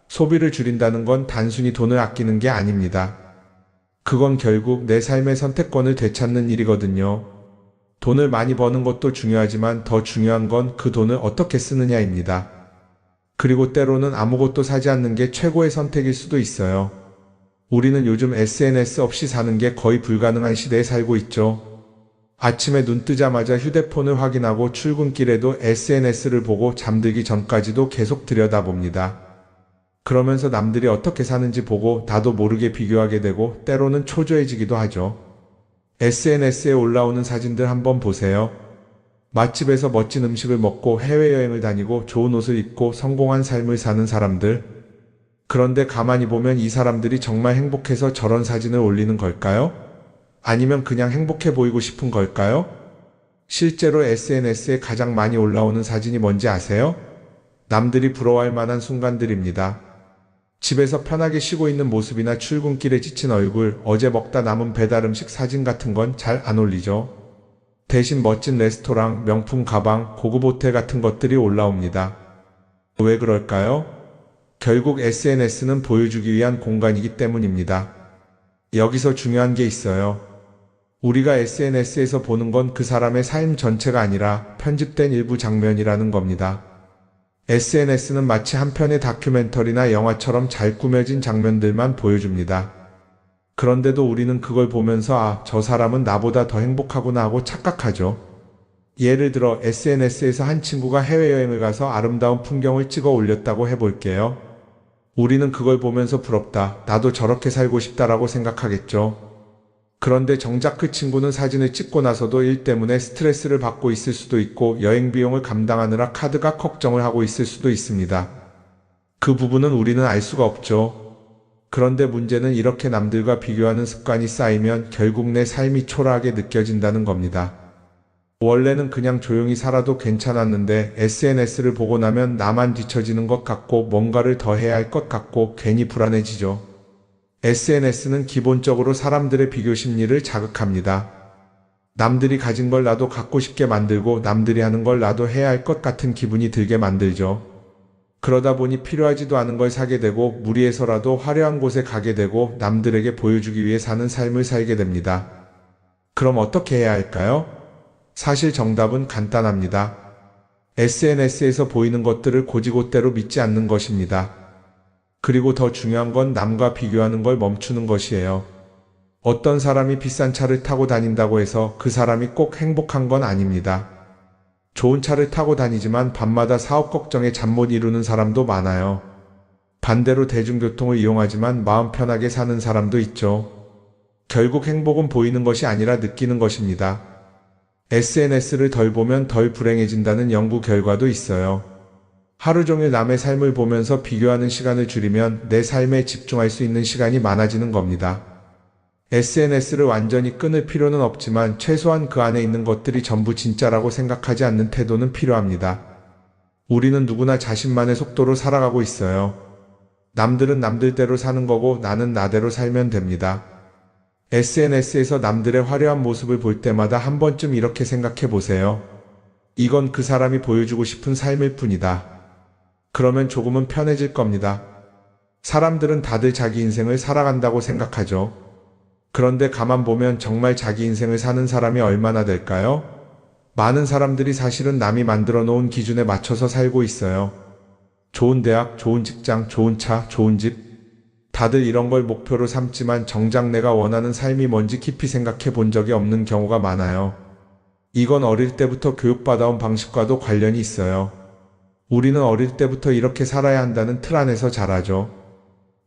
Speaker 2: 소비를 줄인다는 건 단순히 돈을 아끼는 게 아닙니다. 그건 결국 내 삶의 선택권을 되찾는 일이거든요. 돈을 많이 버는 것도 중요하지만 더 중요한 건 그 돈을 어떻게 쓰느냐입니다. 그리고 때로는 아무것도 사지 않는 게 최고의 선택일 수도 있어요. 우리는 요즘 SNS 없이 사는 게 거의 불가능한 시대에 살고 있죠. 아침에 눈 뜨자마자 휴대폰을 확인하고 출근길에도 SNS를 보고 잠들기 전까지도 계속 들여다봅니다. 그러면서 남들이 어떻게 사는지 보고 나도 모르게 비교하게 되고 때로는 초조해지기도 하죠. SNS에 올라오는 사진들 한번 보세요. 맛집에서 멋진 음식을 먹고 해외여행을 다니고 좋은 옷을 입고 성공한 삶을 사는 사람들. 그런데 가만히 보면 이 사람들이 정말 행복해서 저런 사진을 올리는 걸까요? 아니면 그냥 행복해 보이고 싶은 걸까요? 실제로 SNS에 가장 많이 올라오는 사진이 뭔지 아세요? 남들이 부러워할 만한 순간들입니다. 집에서 편하게 쉬고 있는 모습이나 출근길에 지친 얼굴, 어제 먹다 남은 배달 음식 사진 같은 건 잘 안 올리죠. 대신 멋진 레스토랑, 명품 가방, 고급 호텔 같은 것들이 올라옵니다. 왜 그럴까요? 결국 SNS는 보여주기 위한 공간이기 때문입니다. 여기서 중요한 게 있어요. 우리가 SNS에서 보는 건 그 사람의 삶 전체가 아니라 편집된 일부 장면이라는 겁니다. SNS는 마치 한 편의 다큐멘터리나 영화처럼 잘 꾸며진 장면들만 보여줍니다. 그런데도 우리는 그걸 보면서 아, 저 사람은 나보다 더 행복하구나 하고 착각하죠. 예를 들어 SNS에서 한 친구가 해외여행을 가서 아름다운 풍경을 찍어 올렸다고 해볼게요. 우리는 그걸 보면서 부럽다, 나도 저렇게 살고 싶다라고 생각하겠죠. 그런데 정작 그 친구는 사진을 찍고 나서도 일 때문에 스트레스를 받고 있을 수도 있고 여행 비용을 감당하느라 카드가 걱정을 하고 있을 수도 있습니다. 그 부분은 우리는 알 수가 없죠. 그런데 문제는 이렇게 남들과 비교하는 습관이 쌓이면 결국 내 삶이 초라하게 느껴진다는 겁니다. 원래는 그냥 조용히 살아도 괜찮았는데 SNS를 보고 나면 나만 뒤처지는 것 같고 뭔가를 더 해야 할 것 같고 괜히 불안해지죠. SNS는 기본적으로 사람들의 비교 심리를 자극합니다. 남들이 가진 걸 나도 갖고 싶게 만들고 남들이 하는 걸 나도 해야 할 것 같은 기분이 들게 만들죠. 그러다 보니 필요하지도 않은 걸 사게 되고 무리해서라도 화려한 곳에 가게 되고 남들에게 보여주기 위해 사는 삶을 살게 됩니다. 그럼 어떻게 해야 할까요? 사실 정답은 간단합니다. SNS에서 보이는 것들을 곧이곧대로 믿지 않는 것입니다. 그리고 더 중요한 건 남과 비교하는 걸 멈추는 것이에요. 어떤 사람이 비싼 차를 타고 다닌다고 해서 그 사람이 꼭 행복한 건 아닙니다. 좋은 차를 타고 다니지만 밤마다 사업 걱정에 잠 못 이루는 사람도 많아요. 반대로 대중교통을 이용하지만 마음 편하게 사는 사람도 있죠. 결국 행복은 보이는 것이 아니라 느끼는 것입니다. SNS를 덜 보면 덜 불행해진다는 연구 결과도 있어요. 하루 종일 남의 삶을 보면서 비교하는 시간을 줄이면 내 삶에 집중할 수 있는 시간이 많아지는 겁니다. SNS를 완전히 끊을 필요는 없지만 최소한 그 안에 있는 것들이 전부 진짜라고 생각하지 않는 태도는 필요합니다. 우리는 누구나 자신만의 속도로 살아가고 있어요. 남들은 남들대로 사는 거고 나는 나대로 살면 됩니다. SNS에서 남들의 화려한 모습을 볼 때마다 한 번쯤 이렇게 생각해 보세요. 이건 그 사람이 보여주고 싶은 삶일 뿐이다. 그러면 조금은 편해질 겁니다. 사람들은 다들 자기 인생을 살아간다고 생각하죠. 그런데 가만 보면 정말 자기 인생을 사는 사람이 얼마나 될까요? 많은 사람들이 사실은 남이 만들어 놓은 기준에 맞춰서 살고 있어요. 좋은 대학, 좋은 직장, 좋은 차, 좋은 집. 다들 이런 걸 목표로 삼지만 정작 내가 원하는 삶이 뭔지 깊이 생각해 본 적이 없는 경우가 많아요. 이건 어릴 때부터 교육받아온 방식과도 관련이 있어요. 우리는 어릴 때부터 이렇게 살아야 한다는 틀 안에서 자라죠.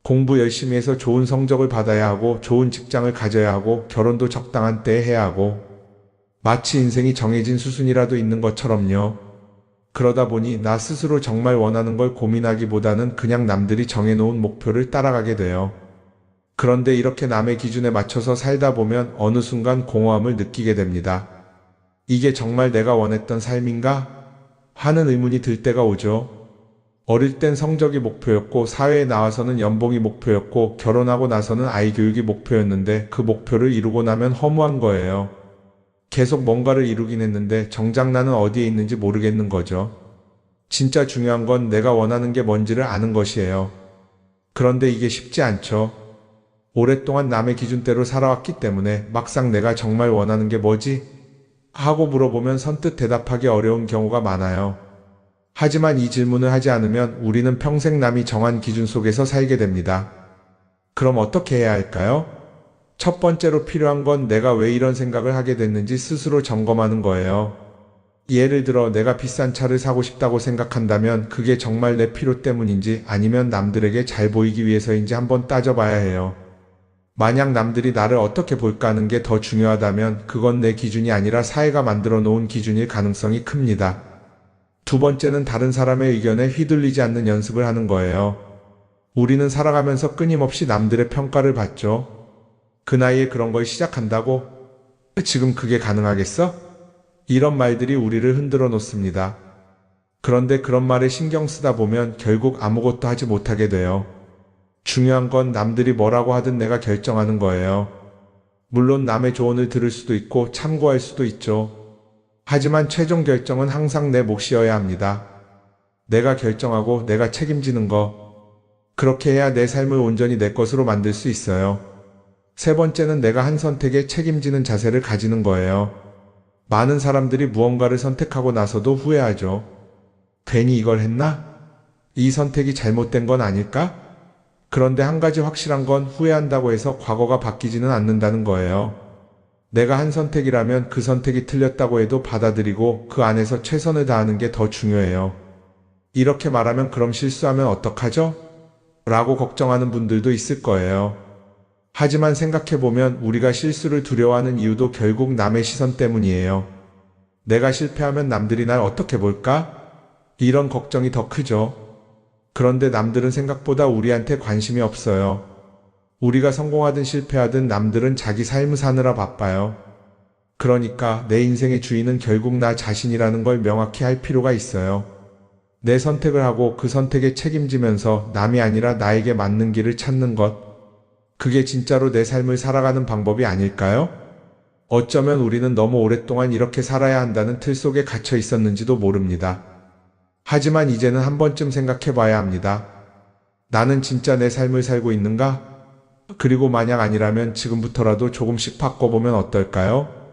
Speaker 2: 공부 열심히 해서 좋은 성적을 받아야 하고 좋은 직장을 가져야 하고 결혼도 적당한 때에 해야 하고 마치 인생이 정해진 수순이라도 있는 것처럼요. 그러다 보니 나 스스로 정말 원하는 걸 고민하기보다는 그냥 남들이 정해놓은 목표를 따라가게 돼요. 그런데 이렇게 남의 기준에 맞춰서 살다 보면 어느 순간 공허함을 느끼게 됩니다. 이게 정말 내가 원했던 삶인가? 하는 의문이 들 때가 오죠. 어릴 땐 성적이 목표였고 사회에 나와서는 연봉이 목표였고 결혼하고 나서는 아이 교육이 목표였는데 그 목표를 이루고 나면 허무한 거예요. 계속 뭔가를 이루긴 했는데 정작 나는 어디에 있는지 모르겠는 거죠. 진짜 중요한 건 내가 원하는 게 뭔지를 아는 것이에요. 그런데 이게 쉽지 않죠. 오랫동안 남의 기준대로 살아왔기 때문에 막상 내가 정말 원하는 게 뭐지? 하고 물어보면 선뜻 대답하기 어려운 경우가 많아요. 하지만 이 질문을 하지 않으면 우리는 평생 남이 정한 기준 속에서 살게 됩니다. 그럼 어떻게 해야 할까요? 첫 번째로 필요한 건 내가 왜 이런 생각을 하게 됐는지 스스로 점검하는 거예요. 예를 들어 내가 비싼 차를 사고 싶다고 생각한다면 그게 정말 내 필요 때문인지 아니면 남들에게 잘 보이기 위해서인지 한번 따져봐야 해요. 만약 남들이 나를 어떻게 볼까 하는 게 더 중요하다면 그건 내 기준이 아니라 사회가 만들어 놓은 기준일 가능성이 큽니다. 두 번째는 다른 사람의 의견에 휘둘리지 않는 연습을 하는 거예요. 우리는 살아가면서 끊임없이 남들의 평가를 받죠. 그 나이에 그런 걸 시작한다고? 지금 그게 가능하겠어? 이런 말들이 우리를 흔들어 놓습니다. 그런데 그런 말에 신경 쓰다 보면 결국 아무것도 하지 못하게 돼요. 중요한 건 남들이 뭐라고 하든 내가 결정하는 거예요. 물론 남의 조언을 들을 수도 있고 참고할 수도 있죠. 하지만 최종 결정은 항상 내 몫이어야 합니다. 내가 결정하고 내가 책임지는 거. 그렇게 해야 내 삶을 온전히 내 것으로 만들 수 있어요. 세 번째는 내가 한 선택에 책임지는 자세를 가지는 거예요. 많은 사람들이 무언가를 선택하고 나서도 후회하죠. 괜히 이걸 했나? 이 선택이 잘못된 건 아닐까? 그런데 한 가지 확실한 건 후회한다고 해서 과거가 바뀌지는 않는다는 거예요. 내가 한 선택이라면 그 선택이 틀렸다고 해도 받아들이고 그 안에서 최선을 다하는 게 더 중요해요. 이렇게 말하면 그럼 실수하면 어떡하죠? 라고 걱정하는 분들도 있을 거예요. 하지만 생각해보면 우리가 실수를 두려워하는 이유도 결국 남의 시선 때문이에요. 내가 실패하면 남들이 날 어떻게 볼까? 이런 걱정이 더 크죠. 그런데 남들은 생각보다 우리한테 관심이 없어요. 우리가 성공하든 실패하든 남들은 자기 삶을 사느라 바빠요. 그러니까 내 인생의 주인은 결국 나 자신이라는 걸 명확히 할 필요가 있어요. 내 선택을 하고 그 선택에 책임지면서 남이 아니라 나에게 맞는 길을 찾는 것. 그게 진짜로 내 삶을 살아가는 방법이 아닐까요? 어쩌면 우리는 너무 오랫동안 이렇게 살아야 한다는 틀 속에 갇혀 있었는지도 모릅니다. 하지만 이제는 한 번쯤 생각해 봐야 합니다. 나는 진짜 내 삶을 살고 있는가? 그리고 만약 아니라면 지금부터라도 조금씩 바꿔보면 어떨까요?